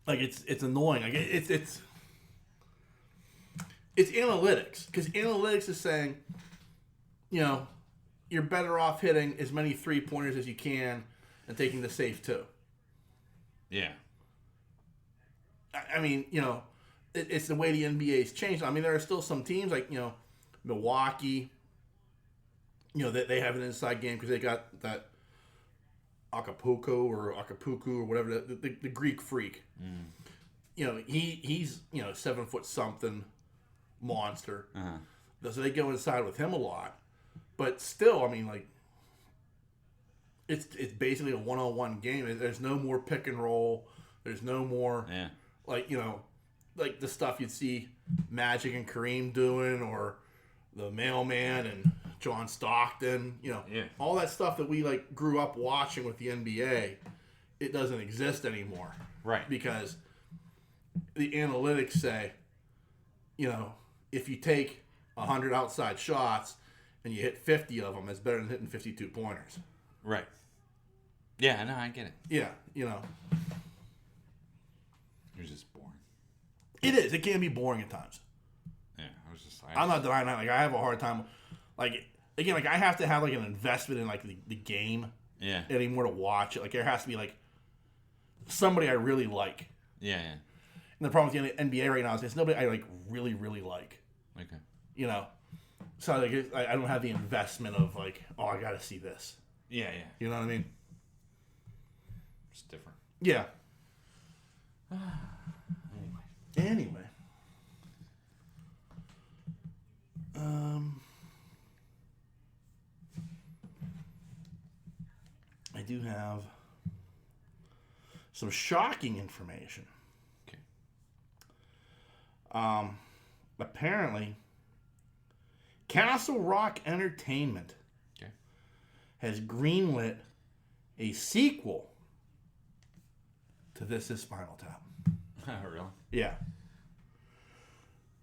Like, it's annoying. Like, it's analytics. Because analytics is saying, you're better off hitting as many three-pointers as you can and taking the safe two. Yeah. I mean, it's the way the NBA's changed. I mean, there are still some teams like, Milwaukee, they have an inside game because they got that Acapulco or whatever, the Greek freak. Mm. He's 7 foot something monster. Uh-huh. So they go inside with him a lot. But still, I mean, like, it's basically a one-on-one game. There's no more pick and roll. There's no more, like the stuff you'd see Magic and Kareem doing, or the Mailman and John Stockton. All that stuff that we like grew up watching with the NBA. It doesn't exist anymore, right? Because the analytics say, if you take 100 outside shots and you hit 50 of them, it's better than hitting 52 pointers. Right. Yeah, no, I get it. Yeah, It was just boring. It is. It can be boring at times. Yeah, I'm not denying that. Like, I have a hard time. Like, again, like, I have to have, like, an investment in, like, the game. Yeah. Anymore to watch it. Like, there has to be, like, somebody I really like. Yeah. And the problem with the NBA right now is there's nobody I, like, really, really like. Okay. So, like, I don't have the investment of, like, oh, I got to see this. Yeah. You know what I mean? It's different. Yeah. Anyway. I do have some shocking information. Okay. Apparently, Castle Rock Entertainment has greenlit a sequel to This Is Spinal Tap. Oh, really? Yeah.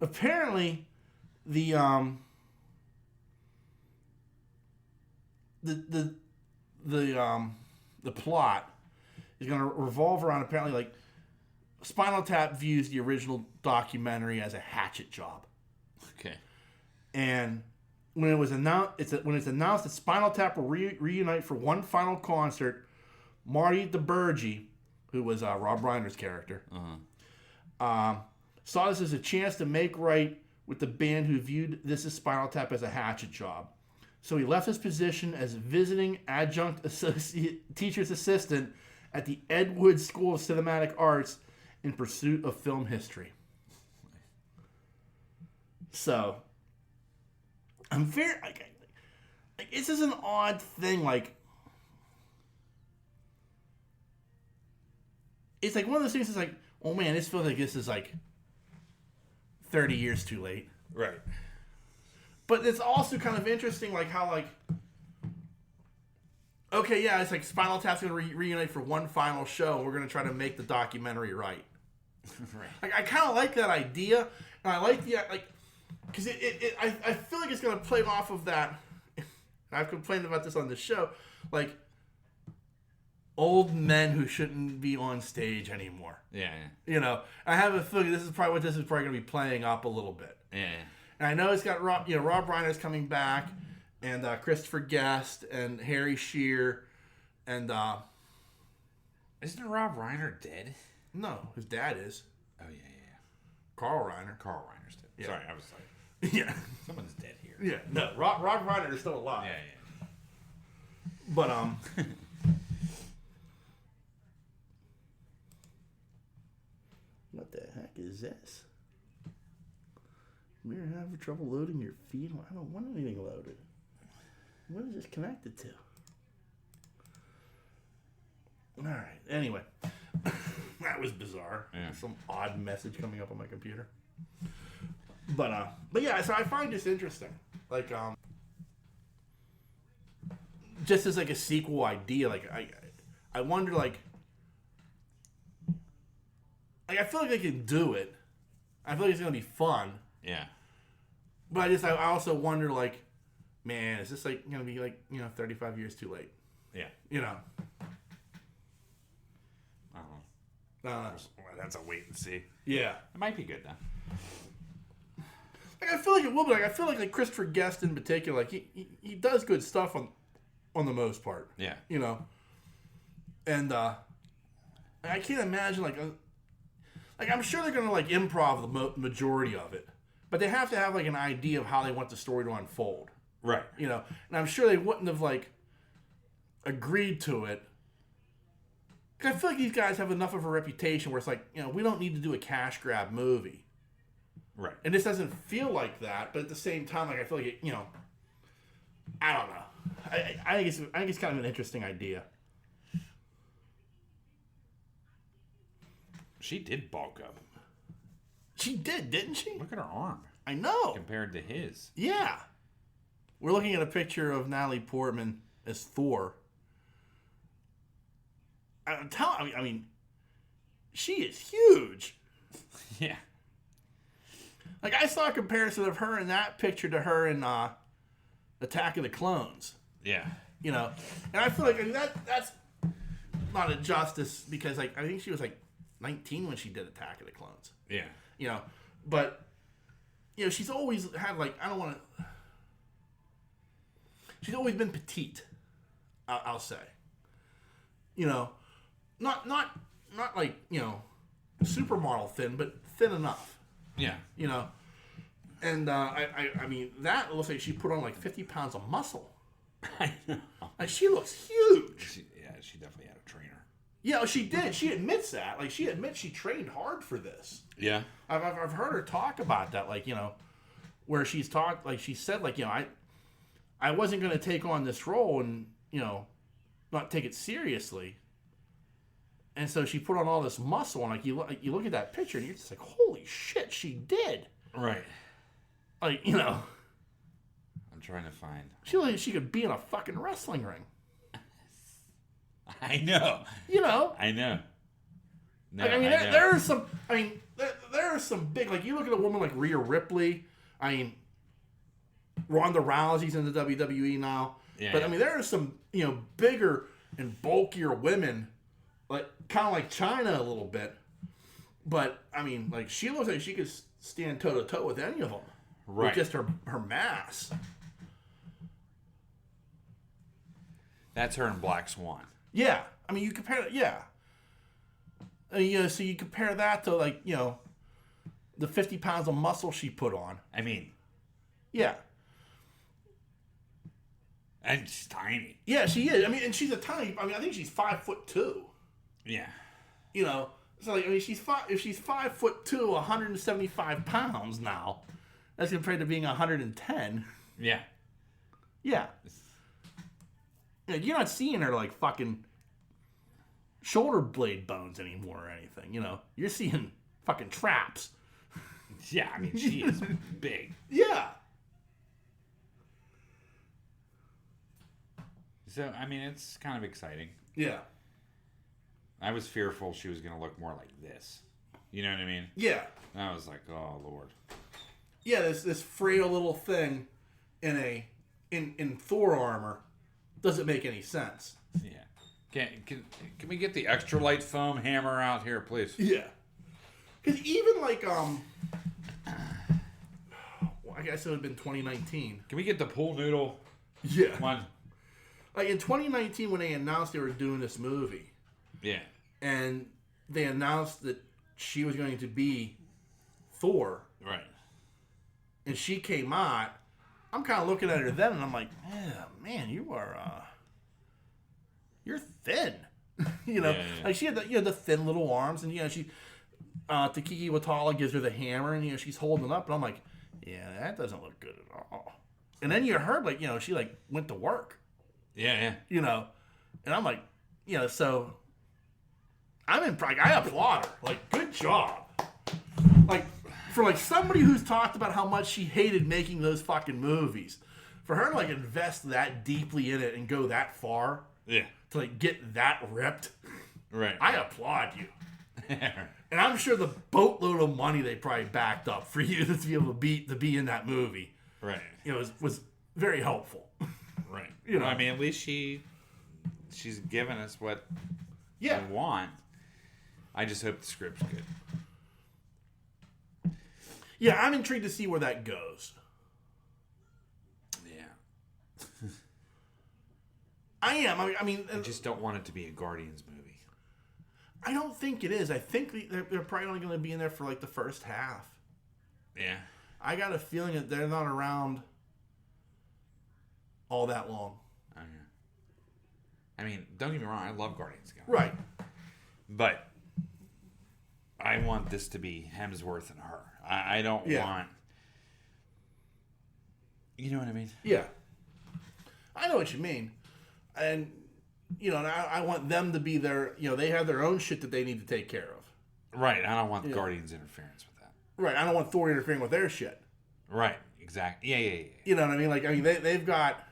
Apparently, the plot is going to revolve around apparently like Spinal Tap views the original documentary as a hatchet job. Okay. And when it's announced that Spinal Tap will reunite for one final concert, Marty DeBurgi, who was Rob Reiner's character, saw this as a chance to make right with the band who viewed This Is Spinal Tap as a hatchet job. So he left his position as visiting adjunct teacher's assistant at the Ed Wood School of Cinematic Arts in pursuit of film history. So, I'm very... Like, this is an odd thing, like... It's like one of those things that's like, oh man, this feels like this is like 30 years too late. Right. But it's also kind of interesting, like how, like, okay, yeah, it's like Spinal Tap's going to reunite for one final show, and we're going to try to make the documentary right. Right. Like, I kind of like that idea, and I like the, like, because I feel like it's going to play off of that, and I've complained about this on the show, like, old men who shouldn't be on stage anymore. Yeah. You know, I have a feeling this is probably going to be playing up a little bit. Yeah. And I know it's got Rob Reiner's coming back, and Christopher Guest, and Harry Shearer, and isn't Rob Reiner dead? No, his dad is. Oh yeah. Carl Reiner. Carl Reiner's dead. Yeah. Sorry, I was like, Yeah. someone's dead here. Yeah. No, Rob Reiner is still alive. Yeah. But what the heck is this? We're having trouble loading your feed. I don't want anything loaded. What is this connected to? Alright, anyway. That was bizarre. Yeah. Some odd message coming up on my computer. But yeah, so I find this interesting. Like, just as like a sequel idea, like I wonder, like I feel like they can do it. I feel like it's gonna be fun. Yeah. But I also wonder, like, man, is this like gonna be like 35 years too late? Yeah. You know. I don't know. That's a wait and see. Yeah. It might be good though. Like, I feel like it will be. Like, I feel like Christopher Guest in particular, like he does good stuff on the most part. Yeah. You know. And I can't imagine like I'm sure they're gonna like improv the majority of it, but they have to have like an idea of how they want the story to unfold. Right. You know, and I'm sure they wouldn't have like agreed to it. I feel like these guys have enough of a reputation where it's like, we don't need to do a cash grab movie. Right. And this doesn't feel like that, but at the same time, like I feel like it, I don't know. I think it's kind of an interesting idea. She did bulk up. She did, didn't she? Look at her arm. I know. Compared to his. Yeah. We're looking at a picture of Natalie Portman as Thor. I mean, she is huge. Yeah. Like, I saw a comparison of her in that picture to her in Attack of the Clones. Yeah. And I feel like that's not a justice because, like, I think she was, like, 19 when she did Attack of the Clones. Yeah. But, she's always had, like, she's always been petite, I'll say. Not like, supermodel thin, but thin enough. Yeah. And I mean, that looks like she put on like 50 pounds of muscle. I know. Like, she looks huge. She definitely had a trainer. Yeah, she did. She admits that. Like, she admits she trained hard for this. Yeah. I've heard her talk about that. Like, where she's talked, like, she said, like, I wasn't going to take on this role and, not take it seriously. And so she put on all this muscle, and like you look at that picture, and you're just like, holy shit, she did. Right. Like, I'm trying to find. She looked like she could be in a fucking wrestling ring. I know. I know. No, like, I mean, there are some. I mean, there are some big. Like, you look at a woman like Rhea Ripley. I mean, Ronda Rousey's in the WWE now. Yeah, but yeah. I mean, there are some bigger and bulkier women, like kind of like China a little bit, But I mean, like she looks like she could stand toe to toe with any of them. Right. With just her mass. That's her in Black Swan. Yeah. I mean, you compare it. Yeah. So you compare that to like the 50 pounds of muscle she put on. I mean. Yeah. And she's tiny. Yeah, she is. I mean, and she's a tiny. I mean, I think she's 5'2". Yeah. So like, I mean, if she's 5'2", 175 pounds now, as compared to being 110. Yeah. Yeah. You're not seeing her like fucking shoulder blade bones anymore or anything. You're seeing fucking traps. Yeah, I mean, she is big. Yeah. So, I mean, it's kind of exciting. Yeah. I was fearful she was going to look more like this. You know what I mean? Yeah. And I was like, oh, Lord. Yeah, this frail little thing in Thor armor doesn't make any sense. Yeah. Can we get the extra light foam hammer out here, please? Yeah. Because even like, I guess it would have been 2019. Can we get the pool noodle? Yeah. One. Like in 2019 when they announced they were doing this movie. Yeah. And they announced that she was going to be Thor. Right. And she came out. I'm kind of looking at her then and I'm like, yeah, man, you are, you're thin. Yeah. Like she had the thin little arms and, she, Takiki Watala gives her the hammer and, she's holding it up. And I'm like, yeah, that doesn't look good at all. And then you heard, like, she, like, went to work. Yeah. And I'm like, so I applaud her. Like, good job. Like, for, like, somebody who's talked about how much she hated making those fucking movies, for her to, like, invest that deeply in it and go that far. Yeah. To, like, get that ripped. Right. I applaud you. And I'm sure the boatload of money they probably backed up for you to be able to be in that movie. Right. Was very helpful. Right. I mean, at least she's given us what we want. I just hope the script's good. Yeah, I'm intrigued to see where that goes. Yeah. I am. I mean, I just don't want it to be a Guardians movie. I don't think it is. I think they're probably only going to be in there for like the first half. Yeah. I got a feeling that they're not around all that long. Oh, yeah. I mean, don't get me wrong. I love Guardians. Right. But I want this to be Hemsworth and her. I don't want... You know what I mean? Yeah. I know what you mean. And, and I want them to be their... they have their own shit that they need to take care of. Right. I don't want Guardians interference with that. Right. I don't want Thor interfering with their shit. Right. Exactly. Yeah. You know what I mean? Like, they've got...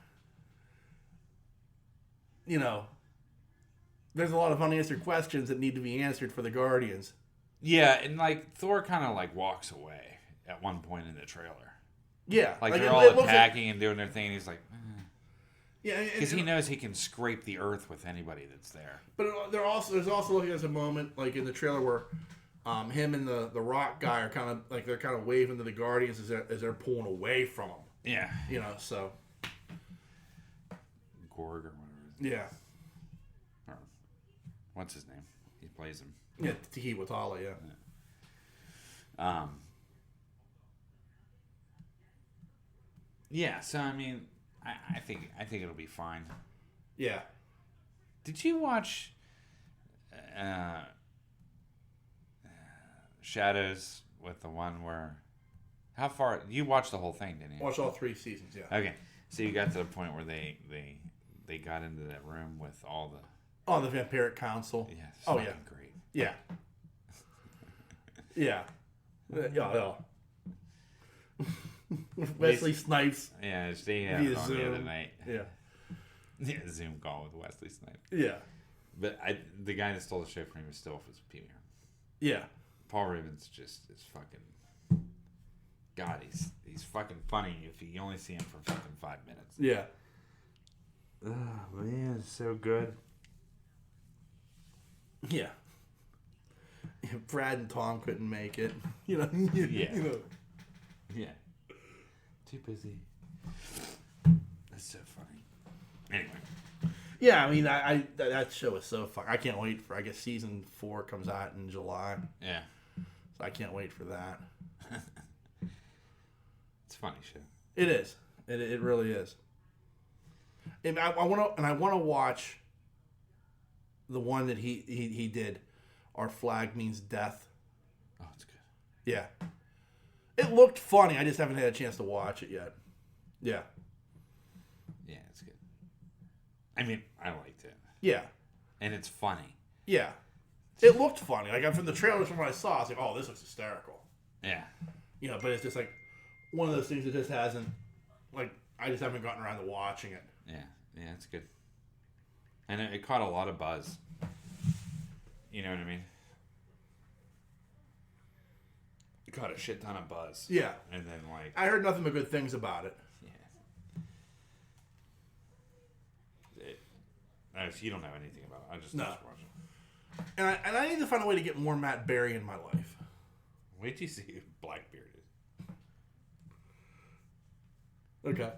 there's a lot of unanswered questions that need to be answered for the Guardians. Yeah, and like Thor kind of like walks away at one point in the trailer. Yeah, like they're all attacking and doing their thing, and he's like, yeah, because he knows he can scrape the earth with anybody that's there. But there's also there's a moment like in the trailer where him and the Rock guy are kind of like they're kind of waving to the Guardians as they're pulling away from him. Yeah, so Gorg or whatever. Yeah. Or, what's his name? He plays him. Yeah, Tiki Watala, yeah. Yeah, so I mean, I think it'll be fine. Yeah. Did you watch Shadows with the one where? How far you watched the whole thing, didn't you? Watched all 3 seasons, yeah. Okay, so you got to the point where they got into that room with all the. Oh, the Vampiric Council. Yeah. Oh, yeah. Great. Yeah. Yeah. Yeah. Wesley Snipes. Yeah, they had it on the other night. Yeah. Yeah, Zoom call with Wesley Snipes. Yeah. But the guy that stole the show from him was still was Pee Wee Herman. Yeah. Paul Rubens just is fucking. God, he's fucking funny if you only see him for fucking 5 minutes. Yeah. Oh man, it's so good. Yeah. Brad and Tom couldn't make it. Yeah. You know. Yeah. Too busy. That's so funny. Anyway. Yeah, I mean, that show is so fun. I can't wait for. I guess season 4 comes out in July. Yeah. So I can't wait for that. It's a funny show. It is. It really is. And I want to watch the one that he did. Our Flag Means Death. Oh, it's good. Yeah. It looked funny. I just haven't had a chance to watch it yet. Yeah. Yeah, it's good. I mean, I liked it. Yeah. And it's funny. Yeah. It looked funny. Like, from the trailers from what I saw, I was like, oh, this looks hysterical. Yeah. You know, but it's just like one of those things that just hasn't, like, I just haven't gotten around to watching it. Yeah. Yeah, it's good. And it caught a lot of buzz. You know what I mean? It caught a shit ton of buzz. Yeah. And then, like... I heard nothing but good things about it. Yeah. You don't know anything about it. I just watch it. And I need to find a way to get more Matt Berry in my life. Wait till you see Blackbearded. Okay.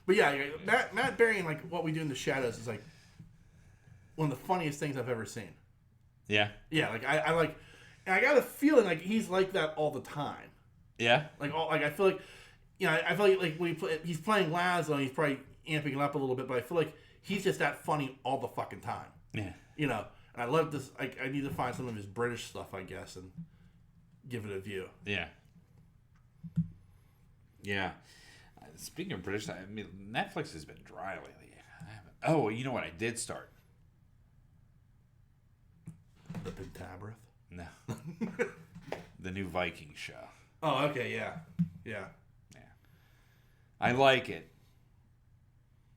But yeah, Matt Berry and like What We Do in the Shadows is like one of the funniest things I've ever seen. Yeah. Yeah, like I like, and I got a feeling like he's like that all the time. Yeah. Like I feel like, you know, I feel like when he's playing Laszlo, he's probably amping it up a little bit, but I feel like he's just that funny all the fucking time. Yeah. You know, and I love this. I need to find some of his British stuff, I guess, and give it a view. Yeah. Yeah. Speaking of British, I mean, Netflix has been dry lately. Oh, you know what? I did start. The Pentaverate? No. The new Viking show. Oh, okay, yeah. Yeah. Yeah. I like it.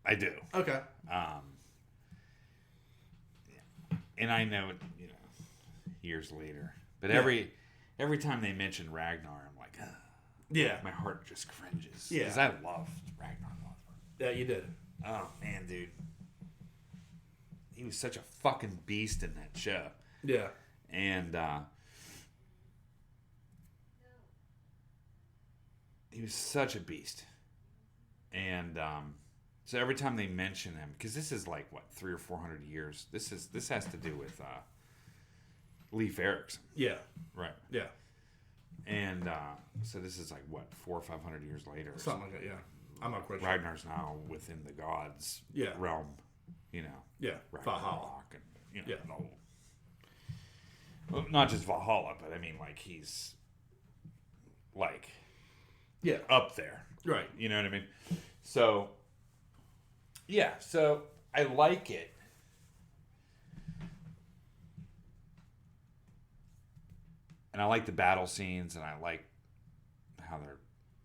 I do. Okay. And I know it, you know, years later. But every time they mention Ragnar, I'm like, ugh. Yeah. My heart just cringes. Yeah. Because I loved Ragnar Lothbrok. Yeah, you did. Oh, man, dude. He was such a fucking beast in that show. Yeah. And he was such a beast. And so every time they mention him, because this is like, what, 300 or 400 years. This has to do with Leif Erikson. Yeah. Right. Yeah. And so this is like, what, 400 or 500 years later? Something like that, yeah. I'm not quite sure. Ragnar's now within the gods' realm, you know. Yeah. Valhalla. And, you know, well, not just Valhalla, but I mean, like, he's, like, up there. Right. You know what I mean? So, yeah, so I like it. And I like the battle scenes, and I like how they're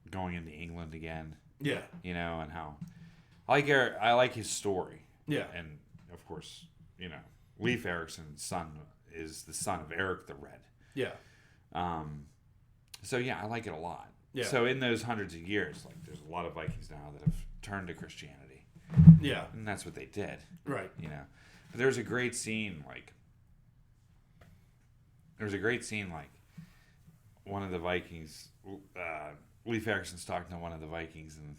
going into England again. Yeah. You know, and how I like his story. Yeah. And of course, you know, Leif Erikson's son is the son of Eric the Red. Yeah. So yeah, I like it a lot. Yeah. So in those hundreds of years, like, there's a lot of Vikings now that have turned to Christianity. Yeah. And that's what they did. Right. You know. But there's a great scene like one of the Vikings, Leif Erikson's talking to one of the Vikings, and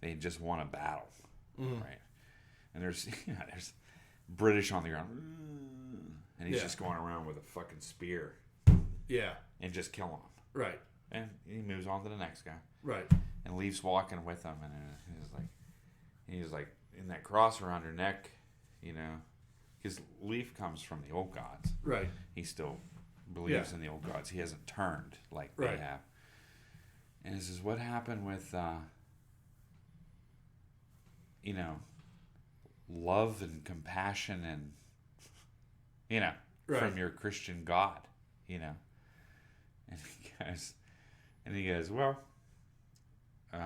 they had just won a battle, right? And there's British on the ground, and he's just going around with a fucking spear, and just killing them, right? And he moves on to the next guy, right? And Leif's walking with him, and he's like in that cross around her neck, you know, because Leif comes from the old gods, right? He still believes in the old gods. He hasn't turned like they have. And he says, what happened with, you know, love and compassion and, you know, from your Christian God, you know? And he goes, well, he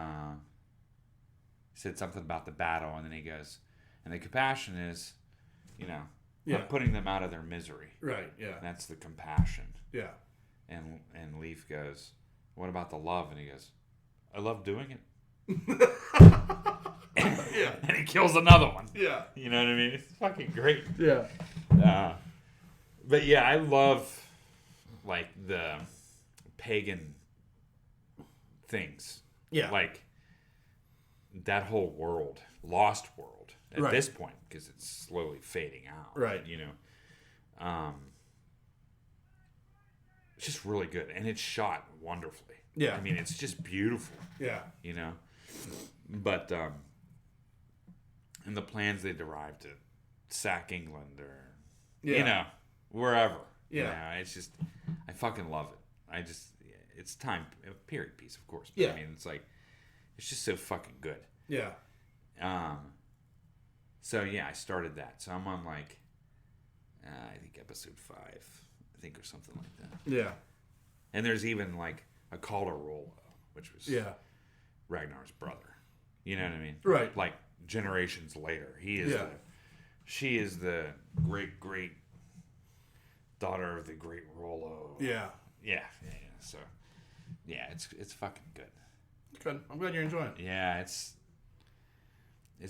said something about the battle, and then he goes, and the compassion is, you know, putting them out of their misery. Right, yeah. That's the compassion. Yeah. And Leif goes, what about the love? And he goes, I love doing it. And he kills another one. Yeah. You know what I mean? It's fucking great. Yeah. But yeah, I love like the pagan things. Yeah. Like that whole world, lost world at this point, because it's slowly fading out. Right. You know, it's just really good, and it's shot wonderfully. Yeah. I mean, it's just beautiful. Yeah. You know, but and the plans they derive to sack England or you know, wherever. Yeah. You know, it's just, I fucking love it. It's time, a period piece, of course. But yeah. I mean, it's like, it's just so fucking good. Yeah. So yeah, I started that. So I'm on like, I think episode 5, I think, or something like that. Yeah. And there's even like a Call to Rollo, which was Ragnar's brother. You know what I mean? Right. Like generations later, she is the great daughter of the great Rollo. Yeah. Yeah. So, yeah, it's fucking good. Good. I'm glad you're enjoying it. Yeah, it's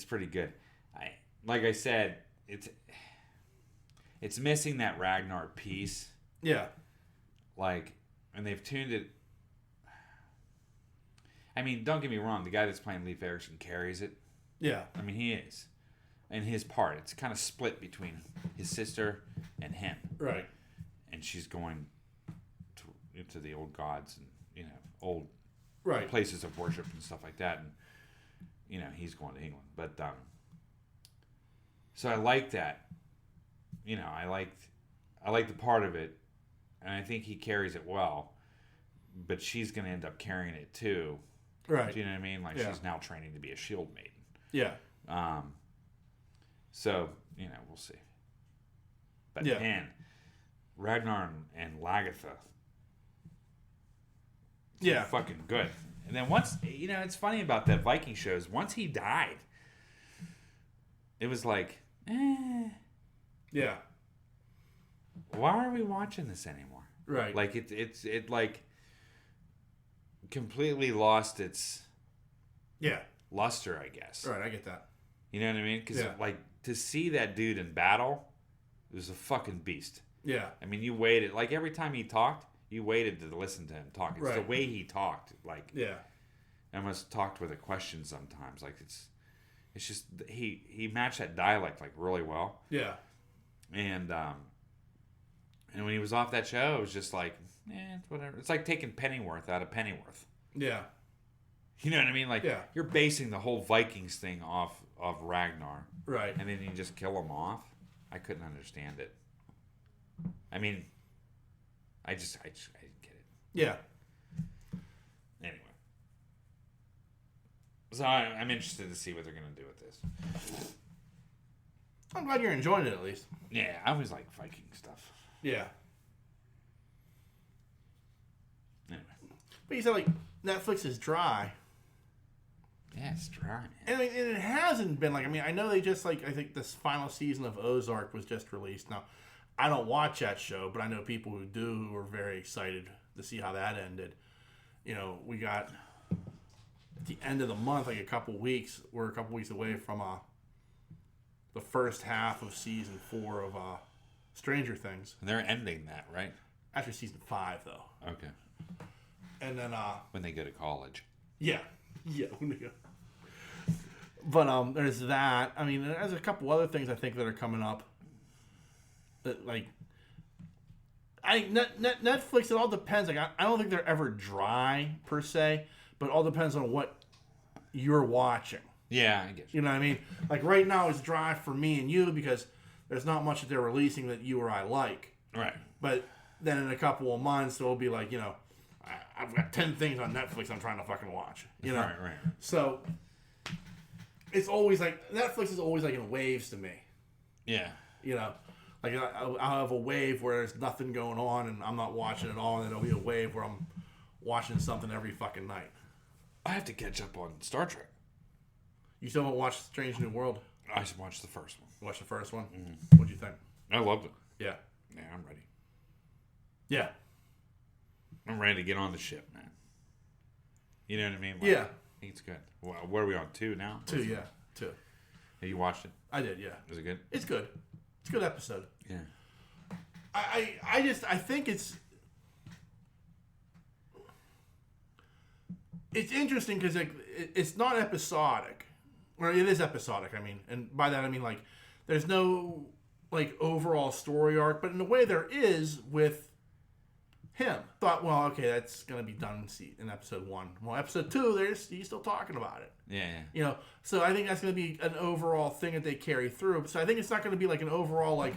pretty good. Like I said, it's missing that Ragnar piece. Yeah. Like, and they've tuned it. I mean, don't get me wrong. The guy that's playing Leif Erikson carries it. Yeah. I mean, he is. And his part, it's kind of split between his sister and him. Right. And she's going to the old gods and, you know, old right. places of worship and stuff like that. And, you know, he's going to England. But, so I like that. You know, I like the part of it. And I think he carries it well. But she's going to end up carrying it too. Right. Do you know what I mean? Like, she's now training to be a shield maiden. Yeah. So, you know, we'll see. But man, Ragnar and Lagertha. Yeah. Fucking good. And then once, you know, it's funny about that Viking shows. Once he died, it was like, yeah. Why are we watching this anymore? Right. Like it like completely lost its luster, I guess. Right, I get that. You know what I mean? Because like to see that dude in battle, it was a fucking beast. Yeah. I mean, you waited, like every time he talked, you waited to listen to him talk. It's the way he talked, like almost talked with a question sometimes. Like it's just he matched that dialect like really well. Yeah. And when he was off that show, it was just like, it's whatever. It's like taking Pennyworth out of Pennyworth. Yeah. You know what I mean? Like you're basing the whole Vikings thing off of Ragnar. Right. And then you just kill him off. I couldn't understand it. I mean, I didn't get it. Yeah. Anyway. So I'm interested to see what they're going to do with this. I'm glad you're enjoying it at least. Yeah, I always like Viking stuff. Yeah. Anyway. But you said, like, Netflix is dry. Yeah, it's dry, man. And it hasn't been, like, I mean, I know they just, like, I think this final season of Ozark was just released. Now, I don't watch that show, but I know people who do who are very excited to see how that ended. You know, we got at the end of the month, like a couple weeks, we're a couple weeks away from the first half of season 4 of Stranger Things. And they're ending that, right? After season 5, though. Okay. And then when they go to college. Yeah. But there's that. I mean, there's a couple other things I think that are coming up. That, like, Netflix, it all depends. Like, I don't think they're ever dry per se, but it all depends on what you're watching. Yeah, I get you. You know what I mean? Like, right now it's dry for me and you because there's not much that they're releasing that you or I like. Right. But then in a couple of months, it'll be like, you know, I've got 10 things on Netflix I'm trying to fucking watch. You know? Right. So, it's always like, Netflix is always like in waves to me. Yeah. You know? Like, I'll have a wave where there's nothing going on and I'm not watching at all, and then there'll be a wave where I'm watching something every fucking night. I have to catch up on Star Trek. You still haven't watched Strange New World? I just watched the first one. You watched the first one? Mm-hmm. What'd you think? I loved it. Yeah. Yeah, I'm ready. Yeah. I'm ready to get on the ship, man. You know what I mean? Like, yeah. I think it's good. Well, what are we on? 2 now? 2, yeah. 2. Have you watched it? I did, yeah. Was it good? It's good. It's a good episode. Yeah. I think it's it's interesting because like it's not episodic, or it is episodic. I mean, and by that I mean like there's no like overall story arc, but in a way there is with him. Thought, well, okay, that's gonna be done in episode 1. Well, episode 2, he's still talking about it. Yeah. You know, so I think that's gonna be an overall thing that they carry through. So I think it's not gonna be like an overall like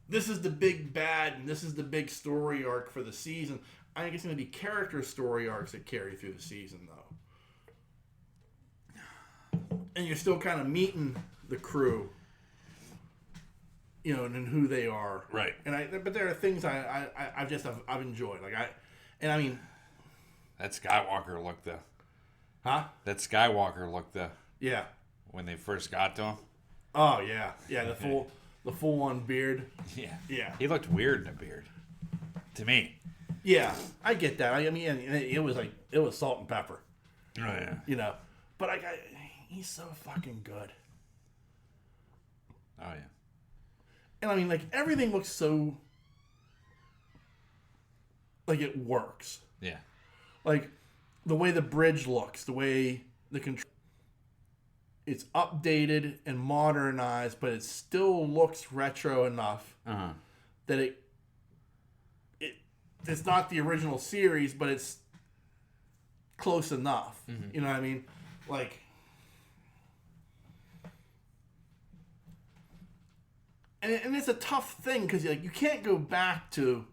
this is the big bad and this is the big story arc for the season. I think it's gonna be character story arcs that carry through the season, though. And you're still kind of meeting the crew. You know, and who they are, right? But there are things I've enjoyed. Like I mean, that Skywalker looked huh? That Skywalker looked yeah. When they first got to him. Oh yeah. The full on beard. Yeah. He looked weird in a beard, to me. Yeah, I get that. I mean, it was salt and pepper. Oh yeah. You know, but he's so fucking good. Oh yeah. And I mean, like, everything looks so... like, it works. Yeah. Like, the way the bridge looks, the way the control... it's updated and modernized, but it still looks retro enough that it's not the original series, but it's close enough. Mm-hmm. You know what I mean? Like... And it's a tough thing because like you can't go back to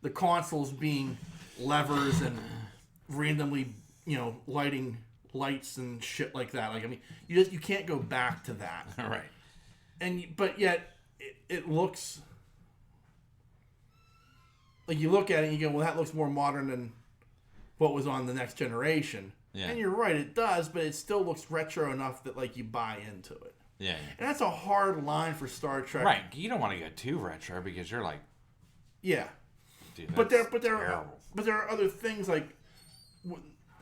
the consoles being levers and randomly, you know, lighting lights and shit like that. Like I mean, you can't go back to that. All right. But yet it looks like you look at it and you go, well, that looks more modern than what was on the next generation. Yeah. And you're right, it does, but it still looks retro enough that like you buy into it. Yeah. And that's a hard line for Star Trek. Right. You don't want to get too retro because you're like, yeah. Dude, but there are other things like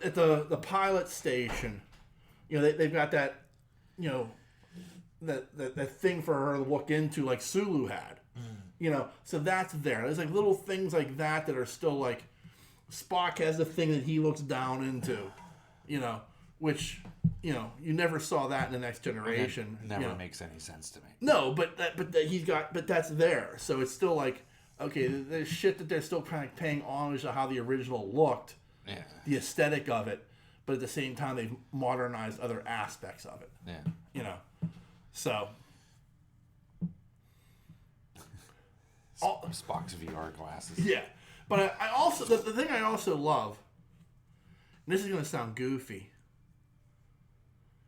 at the pilot station, you know, they've got that, you know, that thing for her to look into like Sulu had. You know, so that's there. There's like little things like that are still like Spock has the thing that he looks down into, you know, which, you know, you never saw that in the Next Generation. That never you know. makes any sense to me. No, but that's there. So it's still like, okay, there's shit that they're still kind of paying homage to how the original looked, the aesthetic of it, but at the same time they've modernized other aspects of it. Yeah, you know, so. Spock's VR glasses. Yeah, but I also the thing I also love. And this is going to sound goofy.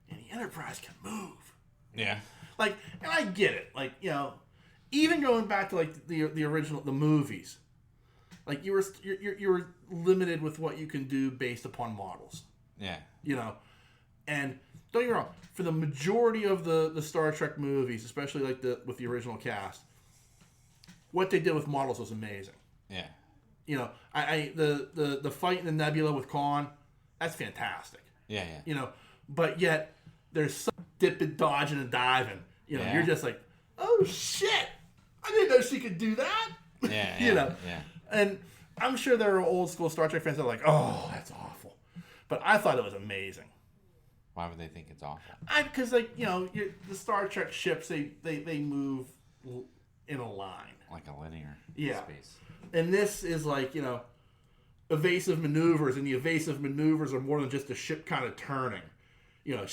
And the Enterprise can move. Yeah. Like, and I get it. Like, you know, even going back to like the original movies, like you were limited with what you can do based upon models. Yeah. You know, and don't get me wrong, for the majority of the Star Trek movies, especially like with the original cast, what they did with models was amazing. Yeah. You know, the fight in the Nebula with Khan, that's fantastic. Yeah. You know, but yet there's some dipping, dodging, and diving. You know, you're just like, oh shit, I didn't know she could do that. Yeah. You know. Yeah. And I'm sure there are old school Star Trek fans that are like, oh, that's awful. But I thought it was amazing. Why would they think it's awful? Because like, you know, the Star Trek ships, they move in a line. Like a linear space. And this is like, you know, evasive maneuvers, and the evasive maneuvers are more than just the ship kind of turning. You know,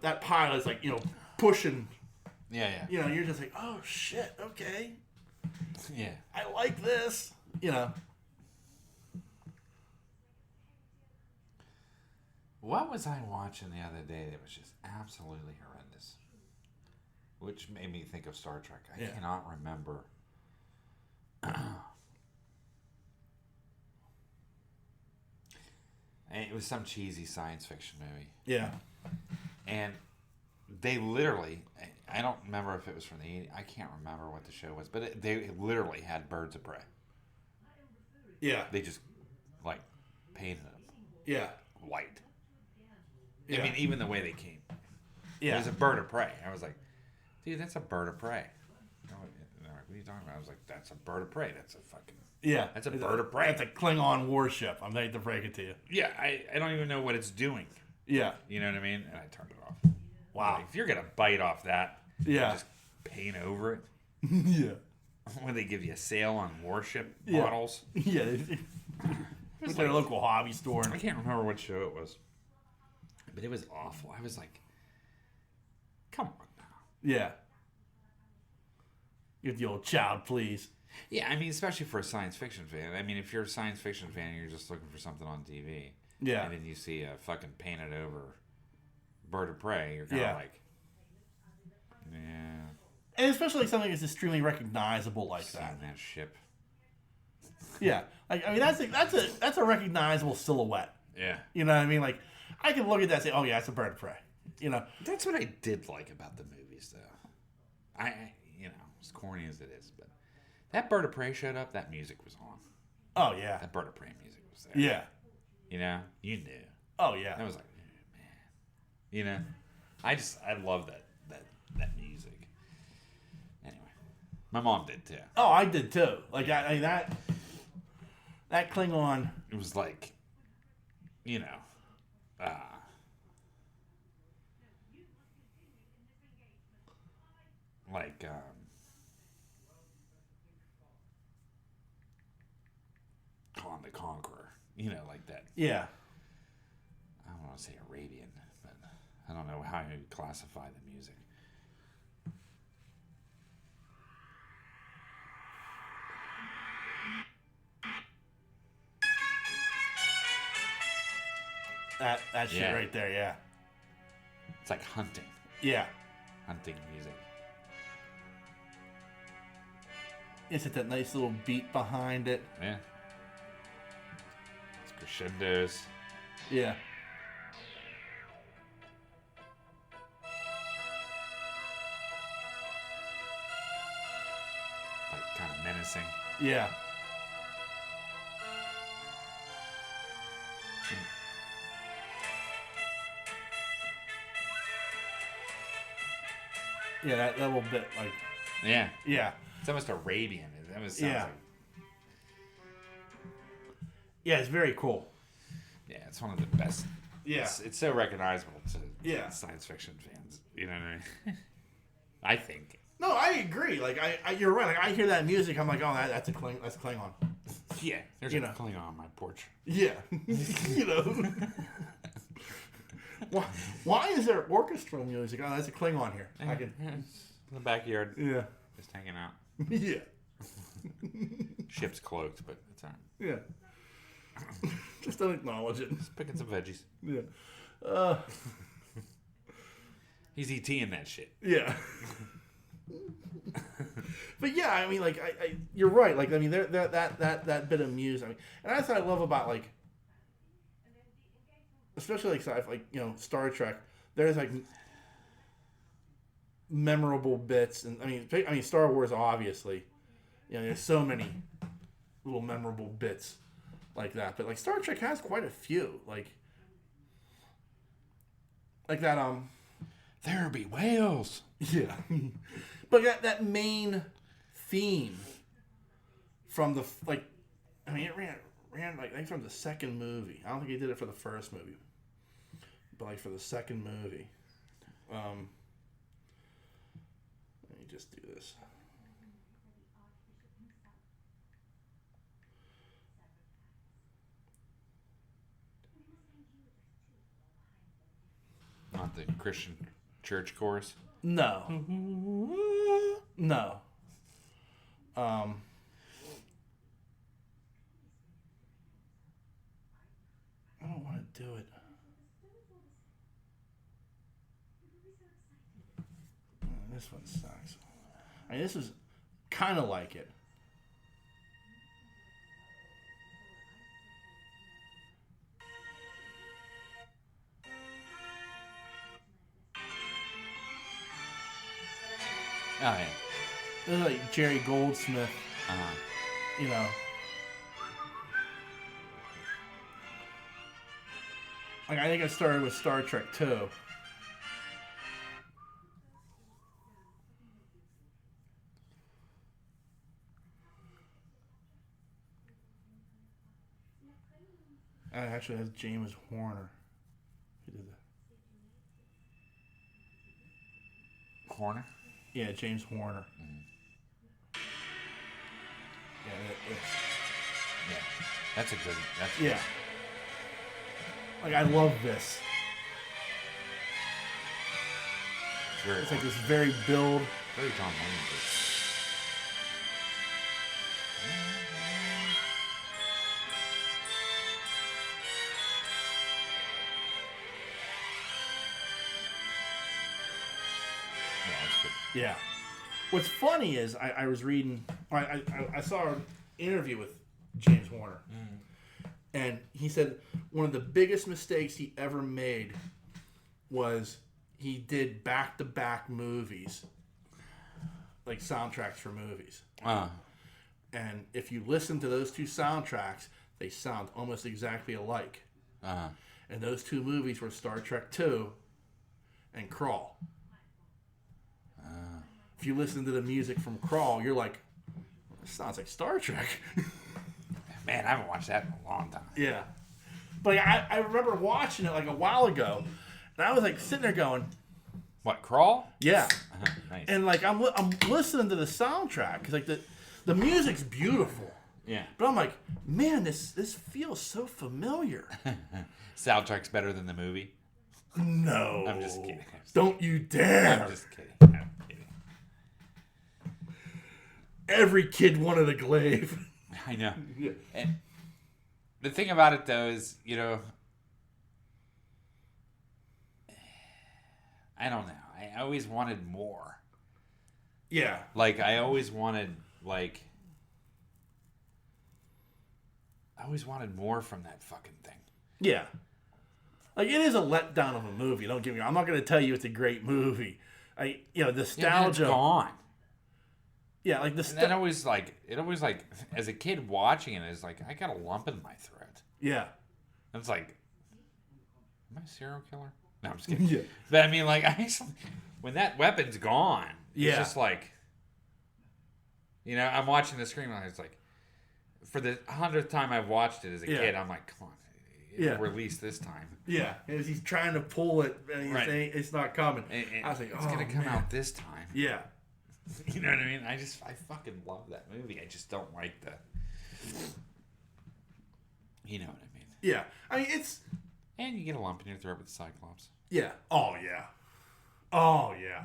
that pilot's like, you know, pushing. Yeah. You know, you're just like, oh shit, okay. Yeah. I like this. You know. What was I watching the other day that was just absolutely horrendous? Which made me think of Star Trek. I cannot remember. And it was some cheesy science fiction movie. Yeah. And they literally, I don't remember if it was from the 80s. I can't remember what the show was, but they literally had birds of prey. Yeah. They just, like, painted them. Yeah. White. Yeah. I mean, even the way they came. Yeah. It was a bird of prey. I was like, dude, that's a bird of prey. what are you talking about? I was like, that's a bird of prey. That's a fucking... Yeah. That's a bird of prey. That's a Klingon warship. I'm ready to break it to you. Yeah, I don't even know what it's doing. Yeah. You know what I mean? And I turned it off. Wow. Like, if you're going to bite off that, just paint over it. Yeah. When they give you a sale on warship models. Yeah. It's their local hobby store. I can't remember what show it was. But it was awful. I was like, come on now. Yeah. Give the old child, please. Yeah, I mean, especially for a science fiction fan. I mean, if you're a science fiction fan and you're just looking for something on TV, and then you see a fucking painted over bird of prey, you're kind of like, yeah. And especially like something that's extremely recognizable like that. That ship. Yeah, like I mean, that's a recognizable silhouette. Yeah. You know what I mean? Like, I can look at that and say, oh yeah, it's a bird of prey. You know. That's what I did like about the movies, though. As corny as it is, but that bird of prey showed up. That music was on. Oh yeah. That bird of prey music was there. Yeah. You know, you knew. Oh yeah. I was like, man. You know, I love that music. Anyway, my mom did too. Oh, I did too. Like that Klingon. It was like, you know, like Khan the Conqueror. You know, like that. Yeah. I don't want to say Arabian, but I don't know how you classify the music. That shit right there, yeah. It's like hunting. Yeah. Hunting music. It's got that nice little beat behind it. Yeah. It's crescendos. Yeah. Like kind of menacing. Yeah. Yeah, that little bit, like... Yeah. Yeah. It's almost Arabian. It almost sounds like... Yeah, it's very cool. Yeah, it's one of the best. Yeah. It's so recognizable to science fiction fans. You know what I mean? I think. No, I agree. Like, you're right. Like, I hear that music, I'm like, oh, that's a Klingon. Yeah, there's a Klingon on my porch. Yeah. You know. Why is there orchestral music? Oh, that's a Klingon here. I can... In the backyard. Yeah. Just hanging out. Yeah. Ship's cloaked, but it's all right. Yeah. Just don't acknowledge it. Just picking some veggies. Yeah. He's ETing that shit. Yeah. But yeah, I mean, like, you're right. Like, I mean, that bit of music. I mean, and that's what I love about, like, especially like sci-fi, like, you know, Star Trek. There's like memorable bits, and I mean, Star Wars obviously. You know, there's so many little memorable bits like that. But like Star Trek has quite a few. Like that. There be whales. Yeah. But that main theme from the like, I mean, it ran like I think from the second movie. I don't think he did it for the first movie, but like for the second movie. Let me just do this. Not the Christian church chorus? No. No. I don't want to do it. This one sucks. I mean, this is kind of like it. Oh, yeah. This is like Jerry Goldsmith. You know. Like, I think I started with Star Trek 2. Actually, that's James Horner. He did that. Horner? Yeah, James Horner. Yeah, that's a good. Yeah. Like, I love this. It's like this very build. Very Tom Hanks. Yeah, that's good. Yeah. What's funny is I was reading. I saw an interview with James Horner, and he said one of the biggest mistakes he ever made was he did back-to-back movies, like soundtracks for movies. And if you listen to those two soundtracks, they sound almost exactly alike. And those two movies were Star Trek II and Crawl. If you listen to the music from Crawl, you're like, this sounds like Star Trek. Man, I haven't watched that in a long time. Yeah. But I remember watching it like a while ago, and I was like sitting there going, what, Crawl? Yeah. Nice. And like I'm listening to the soundtrack because like the music's beautiful. Yeah. But I'm like, man, this feels so familiar. Soundtrack's better than the movie? No. I'm just kidding. Don't you dare. I'm just kidding. I'm kidding. Every kid wanted a glaive. I know. Yeah. And the thing about it, though, is, you know, I don't know. I always wanted more. Yeah. Like, I always wanted more from that fucking thing. Yeah. Like, it is a letdown of a movie. Don't get me wrong. I'm not going to tell you it's a great movie. Nostalgia. Yeah, it's gone. Yeah, like it always as a kid watching it, it's like I got a lump in my throat. Yeah. And it's like, am I a serial killer? No, I'm just kidding. Yeah. But I mean, like, when that weapon's gone, yeah. It's just like, you know, I'm watching the screen and it's like, for the 100th time I've watched it as a kid, I'm like, come on, it'll release this time. Yeah, as he's trying to pull it, and he's saying it's not coming. I was like, it's gonna come out this time. Yeah. You know what I mean? I fucking love that movie. I just don't like the... You know what I mean? Yeah. I mean, it's... And you get a lump in your throat with the Cyclops. Yeah. Oh, yeah. Oh, yeah.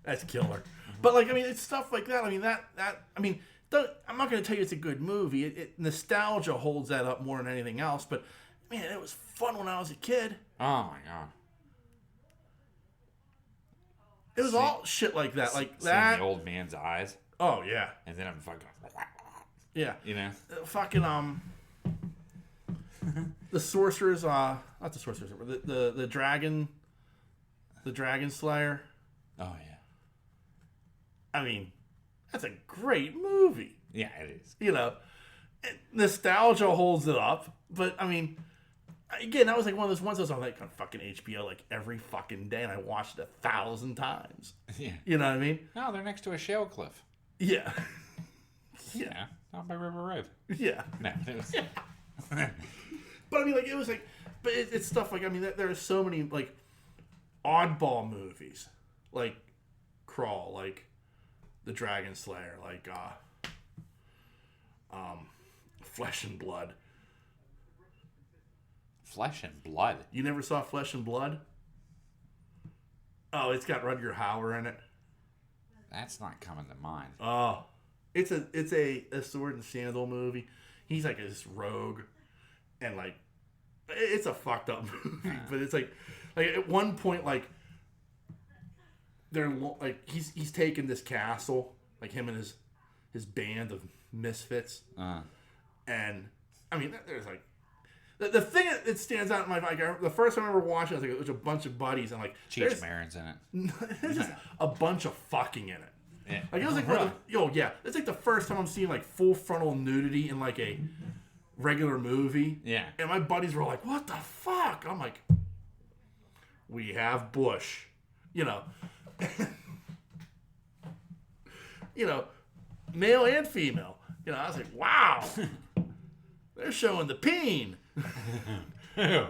That's killer. But, like, I mean, it's stuff like that. I mean, I'm not going to tell you it's a good movie. Nostalgia holds that up more than anything else. But, man, it was fun when I was a kid. Oh, my God. It was all shit like that. Like seeing that. The old man's eyes. Oh, yeah. And then I'm fucking... Yeah. You know? The sorcerers, not the sorcerers, the dragon slayer. Oh, yeah. I mean, that's a great movie. Yeah, it is. You know, nostalgia holds it up, but I mean, again, that was like one of those ones I was on like on fucking HBO like every fucking day, and I watched it 1,000 times. Yeah. You know what I mean? No, they're next to a shale cliff. Yeah. Yeah. Down by River Road. Yeah. No, it was... But I mean, like, it was like, but it's stuff like, I mean, there are so many, like, oddball movies, like Crawl, like The Dragon Slayer, like, Flesh and Blood. Flesh and Blood? You never saw Flesh and Blood? Oh, it's got Rutger Hauer in it. That's not coming to mind. Oh, it's a sword and sandal movie. He's like this rogue. And, like, it's a fucked up movie, but it's like at one point, like, they're like he's taken this castle, like him and his band of misfits, and I mean, there's like the thing that stands out in my like the first time I remember watching, I was like, there's a bunch of buddies, and like Cheech Marin's in it. There's just a bunch of fucking in it. Yeah. Like it was like it's like the first time I'm seeing like full frontal nudity in like a regular movie. Yeah. And my buddies were like, what the fuck? I'm like, we have Bush. You know. You know, male and female. You know, I was like, wow. they're showing the peen. That's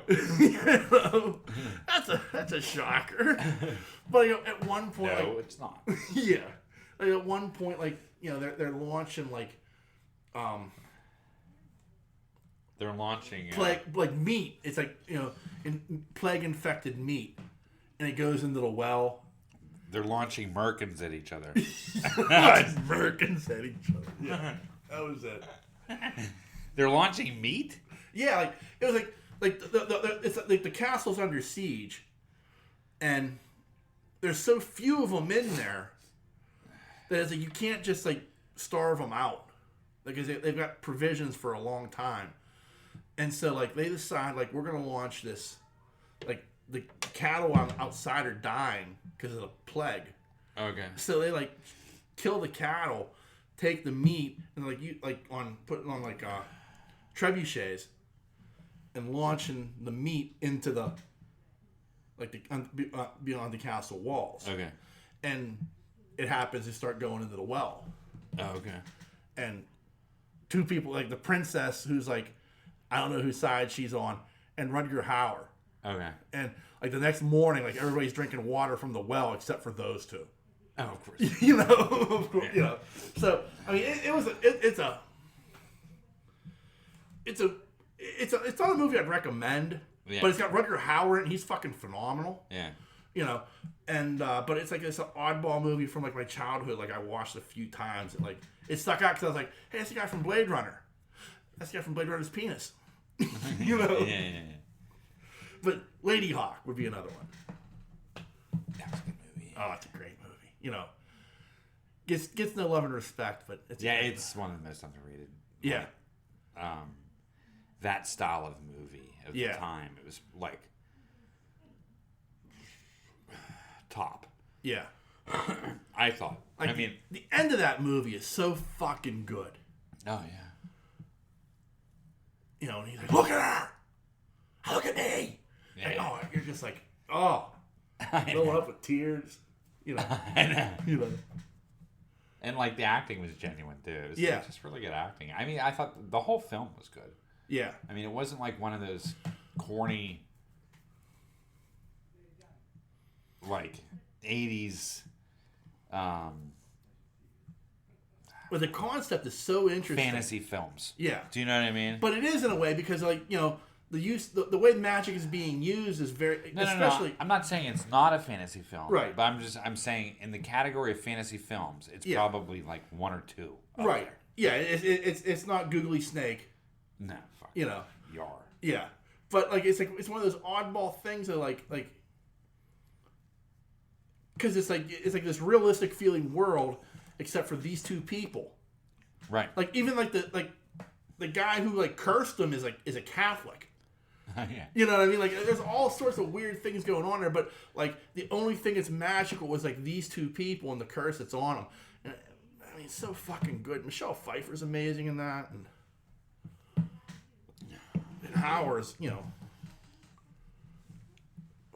a shocker. But at one point, no, it's not. Yeah, at one point, they're launching they're launching plague meat. It's plague infected meat, and it goes into the well. They're launching merkins at each other. Merkins at each other. Yeah, that was it. They're launching meat. Yeah, it was it's like the castle's under siege, and there's so few of them in there that it's you can't just starve them out, because they've got provisions for a long time, and so they decide we're gonna launch this, the cattle outside are dying because of the plague. Okay. So they kill the cattle, take the meat, and put it on trebuchets, and launching the meat into the beyond the castle walls. Okay. And it happens to start going into the well. Oh, okay. And two people, the princess, who's I don't know whose side she's on, and Rutger Hauer. Okay. And the next morning, everybody's drinking water from the well except for those two. Oh, of course. Of course, yeah. So I mean, it's not a movie I'd recommend, but it's got Rutger Hauer and he's fucking phenomenal. Yeah. And but it's it's an oddball movie from my childhood. I watched a few times. And it stuck out because I was hey, that's the guy from Blade Runner. That's the guy from Blade Runner's penis. Yeah. But Lady Hawk would be another one. That was a good movie. Oh, it's a great movie. Gets no love and respect, but it's one of the most underrated. Yeah. That style of movie of the time, it was top. Yeah. I thought. I mean, the end of that movie is so fucking good. Oh yeah. And he's look at her, look at me. Yeah. You're just filling up with tears. I know. And the acting was genuine too. It was just really good acting. I mean, I thought the whole film was good. Yeah. I mean, it wasn't one of those corny 80s but the concept is so interesting. Fantasy films. Yeah. Do you know what I mean? But it is in a way because the way magic is being used is very especially. No. I'm not saying it's not a fantasy film. Right. But I'm saying in the category of fantasy films, it's probably one or two. Right. There. Yeah. It's not Googly Snake. No. Fuck. Yar. Yeah. But it's one of those oddball things that because it's this realistic feeling world except for these two people. Right. Even the guy who cursed them is a Catholic. Yeah. You know what I mean? There's all sorts of weird things going on there, but the only thing that's magical was these two people and the curse that's on them. And, I mean, it's so fucking good. Michelle Pfeiffer's amazing in that, and Howard's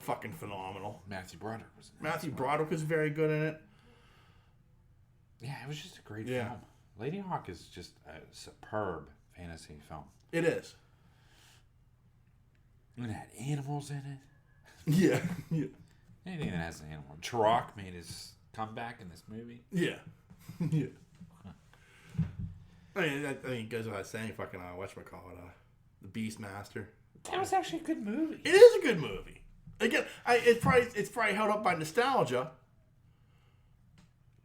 fucking phenomenal. Matthew Broderick was very good in it. Yeah, it was just a great film. Lady Hawk is just a superb fantasy film. It is. And it had animals in it. Yeah. Anything that has an animal. Turok made his comeback in this movie. Yeah. Yeah. I mean, it goes without saying, fucking, whatchamacallit, the Beastmaster. That was actually a good movie. It is a good movie. Again, it's probably held up by nostalgia.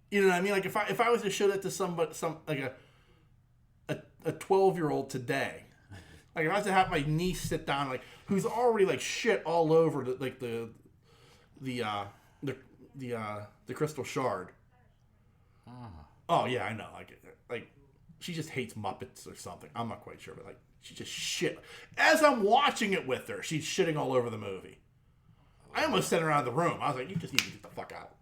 You know what I mean? If I was to show that to somebody, a 12-year-old today, if I was to have my niece sit down, who's already shit all over the crystal shard. Oh yeah, I know. She just hates Muppets or something. I'm not quite sure, but she just shit. As I'm watching it with her, she's shitting all over the movie. I almost sent her out of the room. I was you just need to get the fuck out.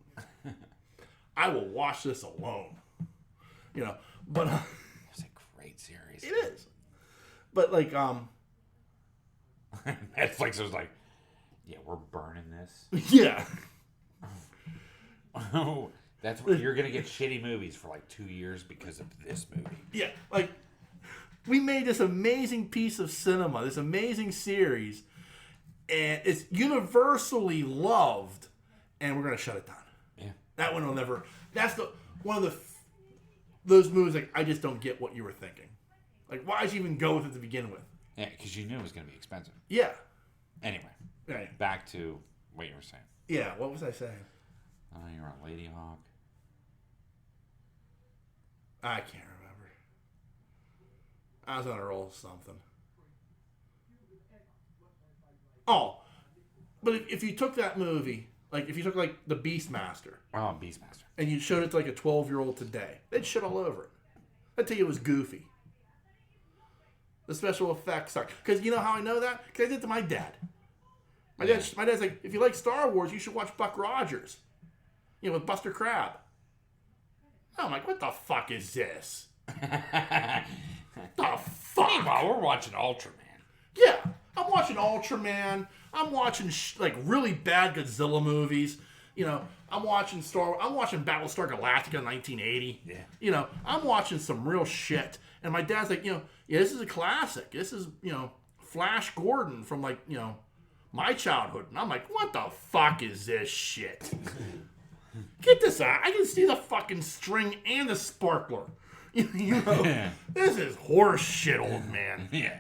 I will watch this alone. But it's a great series. It is. But Netflix was yeah, we're burning this. Yeah. Oh, that's what you're gonna get shitty movies for 2 years because of this movie. Yeah, We made this amazing piece of cinema, this amazing series, and it's universally loved, and we're gonna shut it down. Yeah. That one will never. That's those movies. Like, I just don't get what you were thinking. Like, why'd you even go with it to begin with? Yeah, because you knew it was gonna be expensive. Yeah. Anyway, right. Back to what you were saying. Yeah. What was I saying? You're on Lady Hawk. I can't remember. I was on a roll of something. Oh, but if you took that movie, like if you took like the Beastmaster. Oh, Beastmaster. And you showed it to like a 12-year-old today, they'd shit all over it. I'd tell you it was goofy. The special effects are. Because you know how I know that? Because I did it to my dad. My dad's like, if you like Star Wars, you should watch Buck Rogers. You know, with Buster Crabbe. I'm like, what the fuck is this? The fuck? Meanwhile, we're watching Ultraman. Yeah, I'm watching Ultraman. I'm watching like really bad Godzilla movies. You know, I'm watching Battlestar Galactica in 1980. Yeah. You know, I'm watching some real shit. And my dad's like, yeah, this is a classic. This is, Flash Gordon from like, my childhood. And I'm like, what the fuck is this shit? Get this out. I can see the fucking string and the sparkler. This is horse shit, old man. Yeah.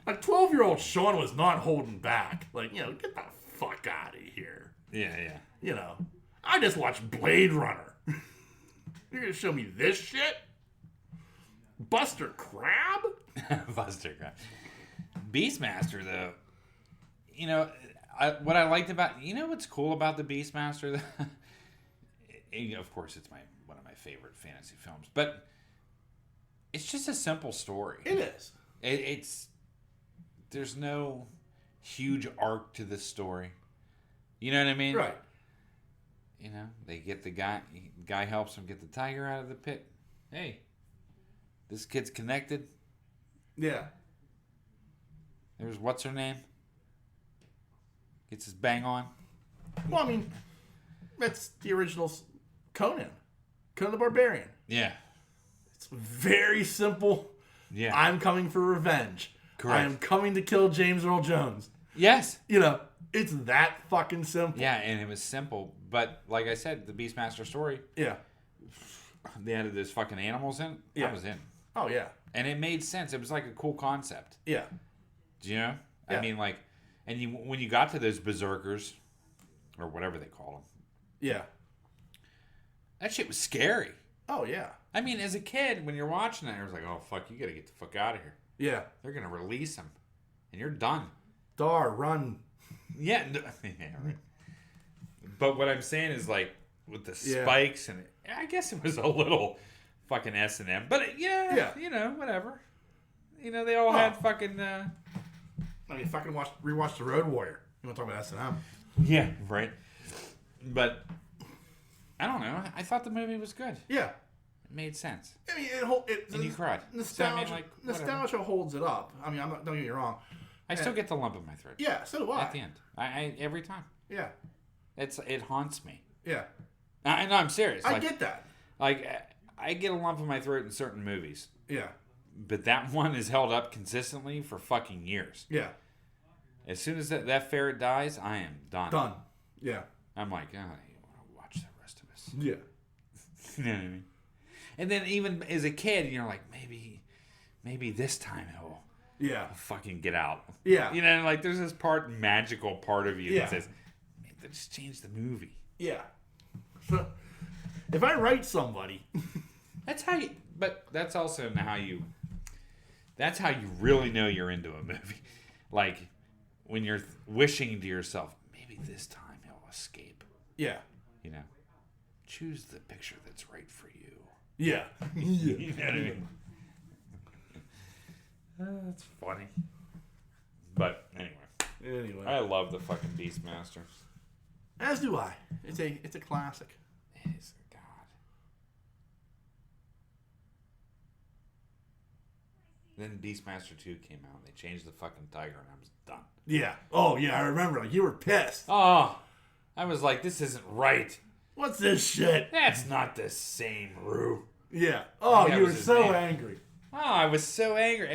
Like 12-year-old Sean was not holding back. Like, get the fuck out of here. Yeah. I just watched Blade Runner. You're gonna show me this shit? Buster Crabbe? Buster Crabbe. Beastmaster, though. What I liked about... what's cool about the Beastmaster? Of course, it's one of my favorite fantasy films. But it's just a simple story. It is. There's no huge arc to this story. You know what I mean? Right. They get the guy helps him get the tiger out of the pit. Hey, this kid's connected. Yeah. There's what's her name? Gets his bang on. Well, I mean, that's the original Conan the Barbarian. Yeah. It's very simple. Yeah. I'm coming for revenge. Correct. I am coming to kill James Earl Jones. Yes. It's that fucking simple. Yeah, and it was simple. But like I said, the Beastmaster story. Yeah. They added those fucking animals in. Yeah. I was in. Oh, yeah. And it made sense. It was like a cool concept. Yeah. Do you know? Yeah. I mean, like, when you got to those berserkers, or whatever they call them. Yeah. That shit was scary. Oh, yeah. I mean, as a kid, when you're watching it, I was like, oh, fuck, you gotta get the fuck out of here. Yeah. They're gonna release him. And you're done. Dar, run. Yeah. Right. But what I'm saying is, like, with the spikes, and I guess it was a little fucking S&M. But, whatever. They all had fucking... I mean, fucking rewatch The Road Warrior. You want to talk about S&M? Yeah, right. But, I don't know. I thought the movie was good. Yeah. It made sense. I mean, and you cried. Nostalgia holds it up. I mean, don't get me wrong. I still get the lump in my throat. Yeah, so do I. At the end. I every time. Yeah. It haunts me. Yeah. I know, I'm serious. I get that. Like, I get a lump in my throat in certain movies. Yeah. But that one is held up consistently for fucking years. Yeah. As soon as that ferret dies, I am done. Done. Yeah. I'm like, you want to watch the rest of us. Yeah. You know what I mean? And then even as a kid, you're like, maybe this time he'll fucking get out. Yeah. Like there's this magical part of you that says, man, they just changed the movie. Yeah. So, if I write somebody... That's how you... But that's also that's how you really know you're into a movie. Like, when you're wishing to yourself, maybe this time he'll escape. Yeah. Choose the picture that's right for you. Yeah. You know what I mean? That's funny. But, anyway. I love the fucking Beastmaster. As do I. It's a classic. It is a god. Then Beastmaster 2 came out. They changed the fucking tiger, and I was done. Yeah. Oh, yeah, I remember. Like, you were pissed. Oh, I was like, this isn't right. What's this shit? That's not the same Roo. Yeah. Oh, That you were was his so name. angry. Oh, I was so angry.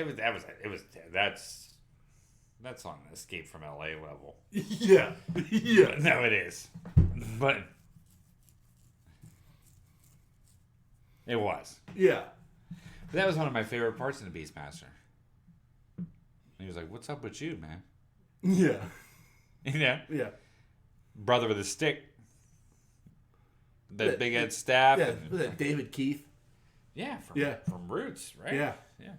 That's on Escape from LA level. Yeah. Yeah. No, it is. But it was. Yeah. But that was one of my favorite parts in the Beastmaster. He was like, "What's up with you, man?" Yeah. Yeah. Yeah. Brother with a stick. The big head staff. Yeah. Was that David Keith? Yeah. From Roots, right? Yeah. Yeah.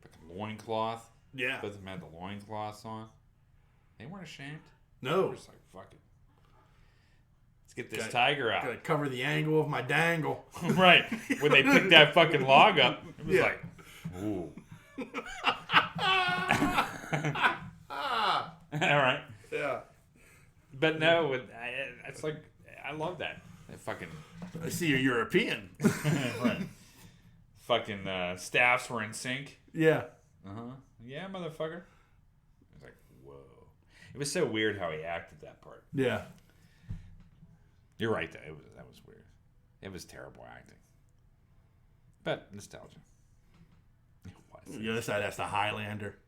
Fucking loincloth. Yeah. Both of them had the loincloths on. They weren't ashamed. No. They were just like, fuck it. Let's get this tiger out. Gotta cover the angle of my dangle. Right. When they picked that fucking log up, it was like, ooh. All right. Yeah. But no, it's like, I love that. That fucking. I see you're European. Right. Fucking staffs were in sync. Yeah. Yeah, motherfucker. I was like, whoa. It was so weird how he acted that part. Yeah. You're right, though. That was weird. It was terrible acting. But nostalgia. It was. The other side, that's the Highlander.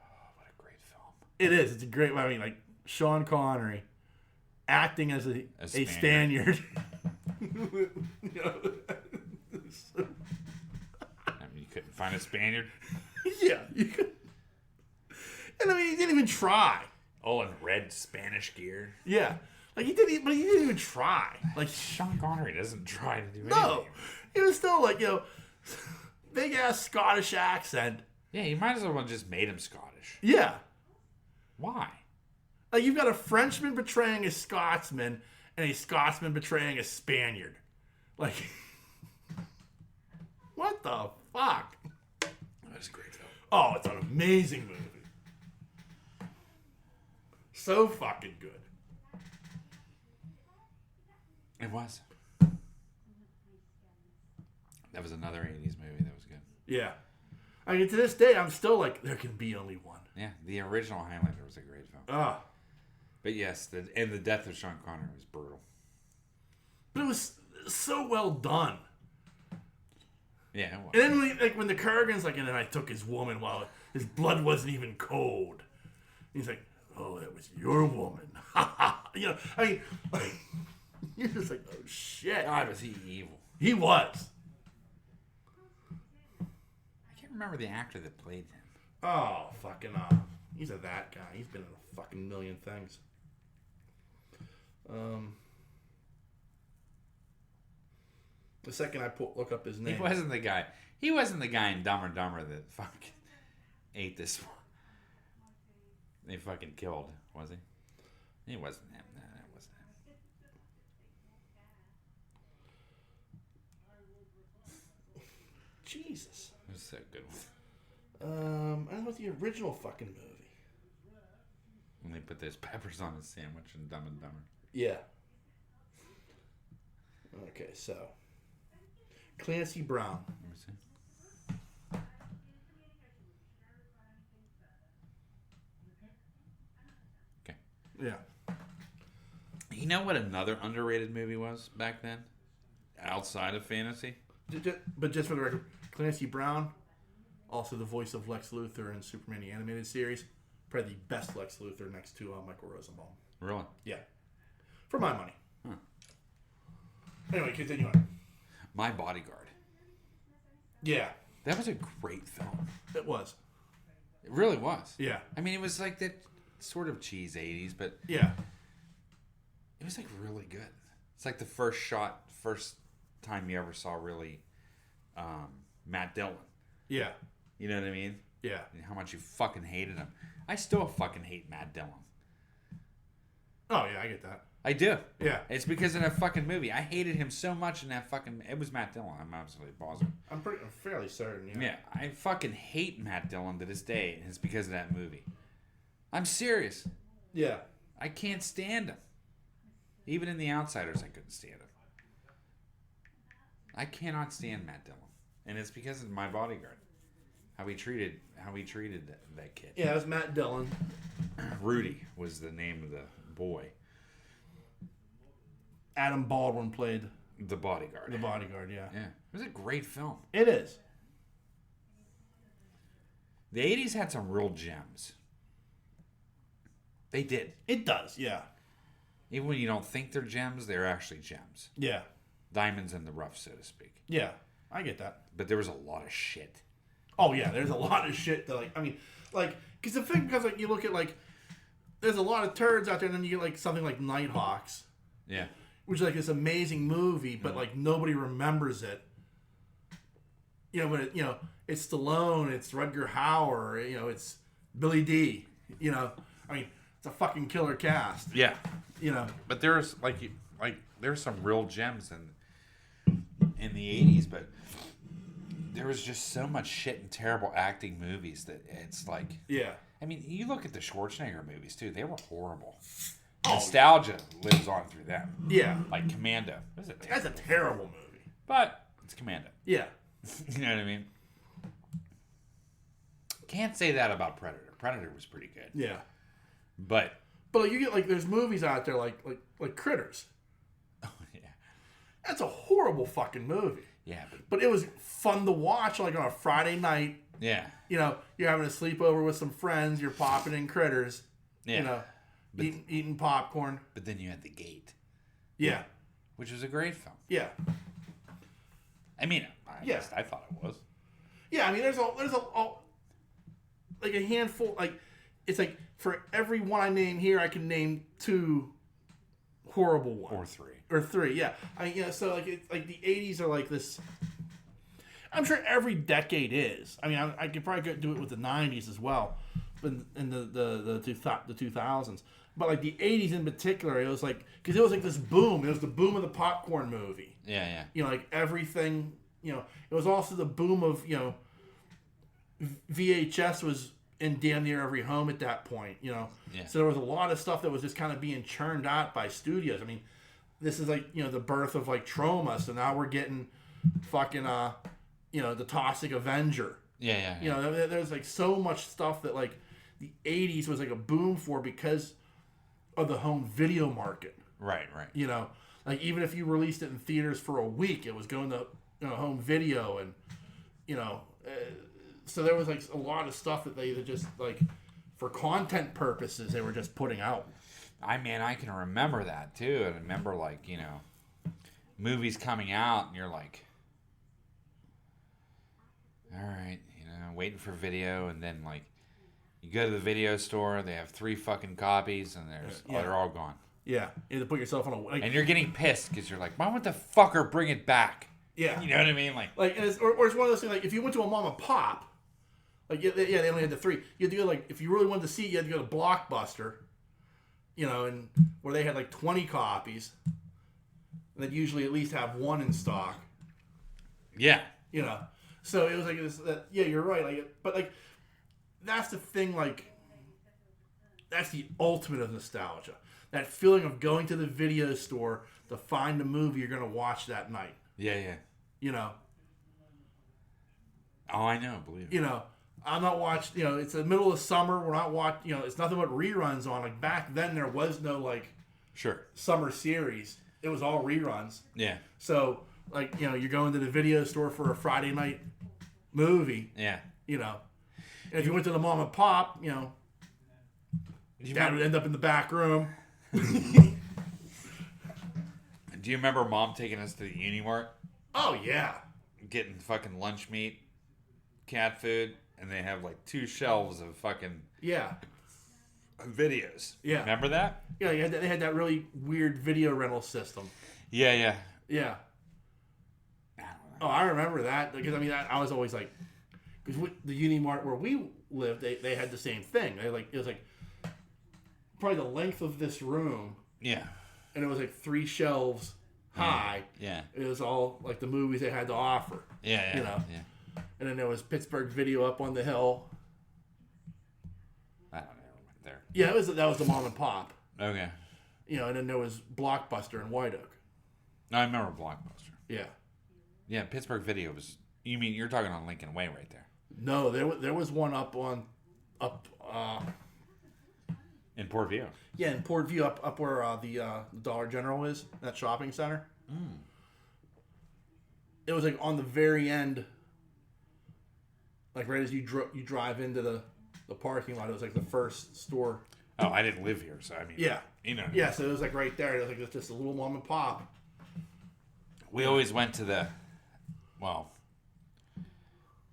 Oh, what a great film. It is. It's a great. I mean, like Sean Connery acting as a Spaniard. You know, I mean, you couldn't find a Spaniard. yeah, you could. And I mean, he didn't even try. All in red Spanish gear. Yeah, like he didn't. But he didn't even try. Like Sean Connery doesn't try to do anything. no, he was still like big ass Scottish accent. Yeah, you might as well have just made him Scottish. Yeah. Why? Like you've got a Frenchman betraying a Scotsman and a Scotsman betraying a Spaniard. Like, what the fuck? That's a great film. Oh, it's an amazing movie. So fucking good. It was. That was another 80s movie that was good. Yeah. I mean, to this day, I'm still like, there can be only one. Yeah, the original Highlander was a great film. Ah. But yes, the death of Sean Connery was brutal. But it was so well done. Yeah, it was. And then when the Kurgan's like, and then I took his woman while his blood wasn't even cold. He's like, oh, that was your woman. You know, I mean, like, you're just like, oh shit. God, was he evil. He was. I can't remember the actor that played him. Oh, fucking he's that guy. He's been in a fucking million things. The second I look up his name. He wasn't the guy. He wasn't the guy in Dumb and Dumber that fucking ate this one. They fucking killed, was he? He wasn't him. No, that wasn't him. Jesus. It was so good. I don't know what the original fucking movie. When they put those peppers on his sandwich in Dumb and Dumber. Yeah. Okay, so Clancy Brown. Let me see. Okay. Yeah. You know what another underrated movie was back then? Outside of fantasy? But just for the record, Clancy Brown, also the voice of Lex Luthor in Superman the Animated Series. Probably the best Lex Luthor next to Michael Rosenbaum. Really? Yeah. For my money. Huh. Anyway, continue on. My Bodyguard. Yeah. That was a great film. It was. It really was. Yeah. I mean, it was like that sort of cheese 80s, but Yeah. it was like really good. It's like the first time you ever saw really Matt Dillon. Yeah. You know what I mean? Yeah. And how much you fucking hated him. I still fucking hate Matt Dillon. Oh, yeah, I get that. I do. Yeah. It's because in that fucking movie, I hated him so much in that fucking... It was Matt Dillon. I'm absolutely positive. I'm fairly certain, yeah. Yeah, I fucking hate Matt Dillon to this day, and it's because of that movie. I'm serious. Yeah. I can't stand him. Even in The Outsiders, I couldn't stand him. I cannot stand Matt Dillon, and it's because of My Bodyguard. How he treated that kid. Yeah, it was Matt Dillon. Rudy was the name of the boy. Adam Baldwin played The Bodyguard. The Bodyguard, yeah. Yeah. It was a great film. It is. The 80s had some real gems. They did. It does, yeah. Even when you don't think they're gems, they're actually gems. Yeah. Diamonds in the rough, so to speak. Yeah, I get that. But there was a lot of shit. Oh, yeah, there's a lot of shit that, like, I mean, like, because the thing, because, like, you look at, like, there's a lot of turds out there, and then you get, like, something like Nighthawks. Yeah. Which is, like, this amazing movie, but, like, nobody remembers it. You know, but, it's Stallone, it's Rutger Hauer, it's Billy D. I mean, it's a fucking killer cast. Yeah. But there's, there's some real gems in the 80s, but there was just so much shit and terrible acting movies that it's like... Yeah. I mean, you look at the Schwarzenegger movies, too. They were horrible. Nostalgia lives on through them. Yeah. Like Commando. That's a terrible movie. But it's Commando. Yeah. You know what I mean? Can't say that about Predator. Predator was pretty good. Yeah. But like, you get, like, there's movies out there like Critters. Oh, yeah. That's a horrible fucking movie. Yeah. But it was fun to watch, like, on a Friday night. Yeah. You're having a sleepover with some friends. You're popping in Critters. Yeah. Eating popcorn. But then you had The Gate. Yeah. Which was a great film. Yeah. I mean, I thought it was. Yeah, I mean, there's like a handful, like, it's like, for every one I name here, I can name 2 horrible ones. Or three, yeah. I mean, so, like, it's like the 80s are like this. I'm sure every decade is. I mean, I could probably do it with the 90s as well, in the 2000s. But, like, the 80s in particular, it was like, because it was like this boom. It was the boom of the popcorn movie. Yeah, yeah. Like, everything, it was also the boom of, VHS was in damn near every home at that point, Yeah. So there was a lot of stuff that was just kind of being churned out by studios. I mean, this is like, the birth of, like, Troma. So now we're getting fucking, the Toxic Avenger. Yeah. There's, like, so much stuff that, like, the 80s was, like, a boom for because of the home video market. Right. Like, even if you released it in theaters for a week, it was going to home video, and so there was, like, a lot of stuff that they just, like, for content purposes, they were just putting out. I can remember that too. And I remember, like, movies coming out, and you're like, all right, waiting for video, and then, like, you go to the video store, they have 3 fucking copies, and they're all gone. Yeah, you have to put yourself on a... Like, and you're getting pissed because you're like, why would the fucker bring it back? Yeah. You know what I mean? Like and it's, or it's one of those things, like, if you went to a mom and pop, like, they only had the 3. You had to go, like, if you really wanted to see it, you had to go to Blockbuster, and where they had, like, 20 copies. And they'd usually at least have 1 in stock. Yeah. So it was like this, yeah, you're right. Like, but, like, that's the thing, like, that's the ultimate of nostalgia. That feeling of going to the video store to find the movie you're going to watch that night. Yeah. Oh, I know, believe it. I'm not watching, it's the middle of summer. We're not watching, it's nothing but reruns on. Like, back then, there was no, like, summer series. It was all reruns. Yeah. So, like, you're going to the video store for a Friday night movie. Yeah. And if you went to the mom and pop, Dad would end up in the back room. Do you remember Mom taking us to the Unimart? Oh, yeah. Getting fucking lunch meat, cat food, and they have, like, 2 shelves of fucking videos. Yeah. Remember that? Yeah, they had that really weird video rental system. Yeah. Yeah. Oh, I remember that. Because, I mean, I was always like... Because the Unimart where we lived, they had the same thing. It was like probably the length of this room. Yeah. And it was like 3 shelves high. Yeah. It was all like the movies they had to offer. Yeah. Yeah. And then there was Pittsburgh Video up on the hill. I don't know. Went there. Yeah, that was the mom and pop. Okay. And then there was Blockbuster in White Oak. No, I remember Blockbuster. Yeah. Yeah, Pittsburgh Video was... You mean you're talking on Lincoln Way right there? No, there was one up in Port View. Yeah, in Port View, up where the Dollar General is, that shopping center. it was like on the very end, like right as you drive into the parking lot. It was like the first store. Oh, I didn't live here, so I mean, yeah, you know. Yeah, so it was like right there. It was like just a little mom and pop. We always went to there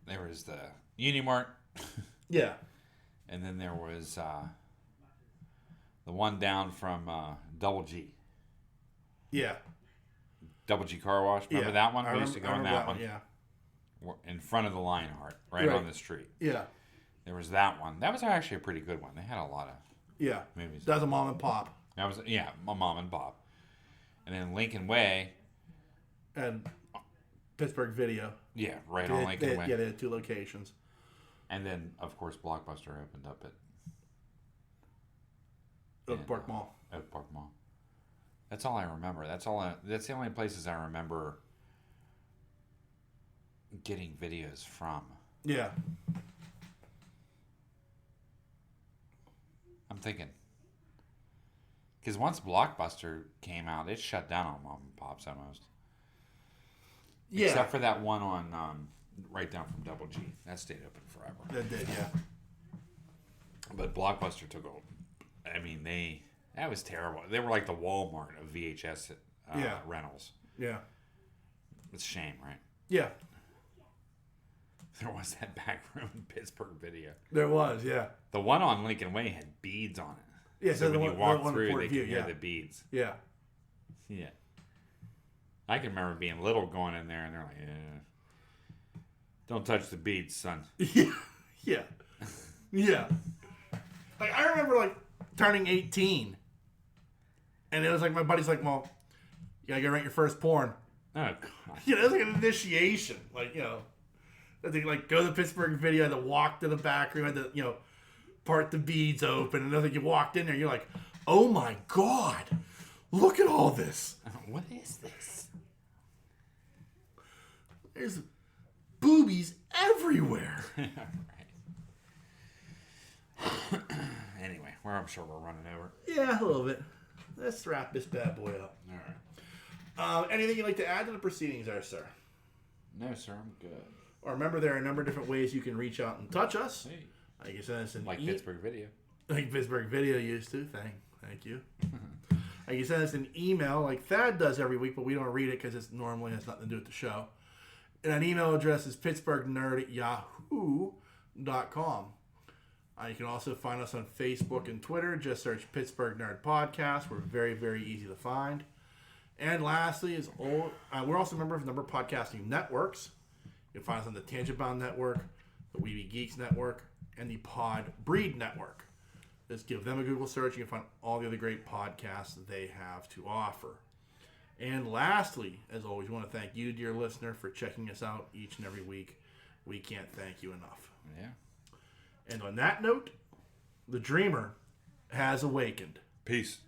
was the Unimart. Yeah. And then there was the one down from Double G. Yeah. Double G Car Wash. Remember that one? We used to go in that one. Yeah. In front of the Lionheart, right on the street. Yeah. There was that one. That was actually a pretty good one. They had a lot of movies. That was a mom and pop. That was a mom and pop. And then Lincoln Way. And Pittsburgh Video. Yeah, right on Lincoln Way. Yeah, they had 2 locations. And then, of course, Blockbuster opened up at Oak Park Mall. Oak Park Mall. That's all I remember. That's the only places I remember getting videos from. Yeah. I'm thinking. Because once Blockbuster came out, it shut down on mom and pops almost. Yeah. Except for that one on right down from Double G. That stayed open forever. That did, yeah. But Blockbuster took over. I mean, that was terrible. They were like the Walmart of VHS rentals. Yeah. It's a shame, right? Yeah. There was that back room in Pittsburgh Video. There was, yeah. The one on Lincoln Way had beads on it. Yeah, so when you walk through, they could hear the beads. Yeah. Yeah. I can remember being little going in there, and they're like, don't touch the beads, son. Yeah. Yeah. Yeah. Like, I remember, like, turning 18. And it was like, my buddy's like, well, you gotta go rent your first porn. Oh, God. You know, it was like an initiation. Like, you know, I think, like, go to the Pittsburgh Video, had to walk to the back room, had to, you know, part the beads open. And I think you walked in there, you're like, oh my God, look at all this. What is this? There's boobies everywhere. Anyway, I'm sure we're running over. Yeah, a little bit. Let's wrap this bad boy up. All right. Anything you'd like to add to the proceedings there, sir? No, sir, I'm good. Or remember, there are a number of different ways you can reach out and touch us. Hey. You can send us an Pittsburgh Video. Like Pittsburgh Video used to. Thank you. You can send us an email like Thad does every week, but we don't read it because it normally has nothing to do with the show. And that email address is pittsburghnerd@yahoo.com. You can also find us on Facebook and Twitter. Just search Pittsburgh Nerd Podcast. We're very, very easy to find. And lastly, we're also a member of a number of podcasting networks. You can find us on the Tangent Bound Network, the Weeby Geeks Network, and the Pod Breed Network. Just give them a Google search. You can find all the other great podcasts that they have to offer. And lastly, as always, we want to thank you, dear listener, for checking us out each and every week. We can't thank you enough. Yeah. And on that note, the dreamer has awakened. Peace.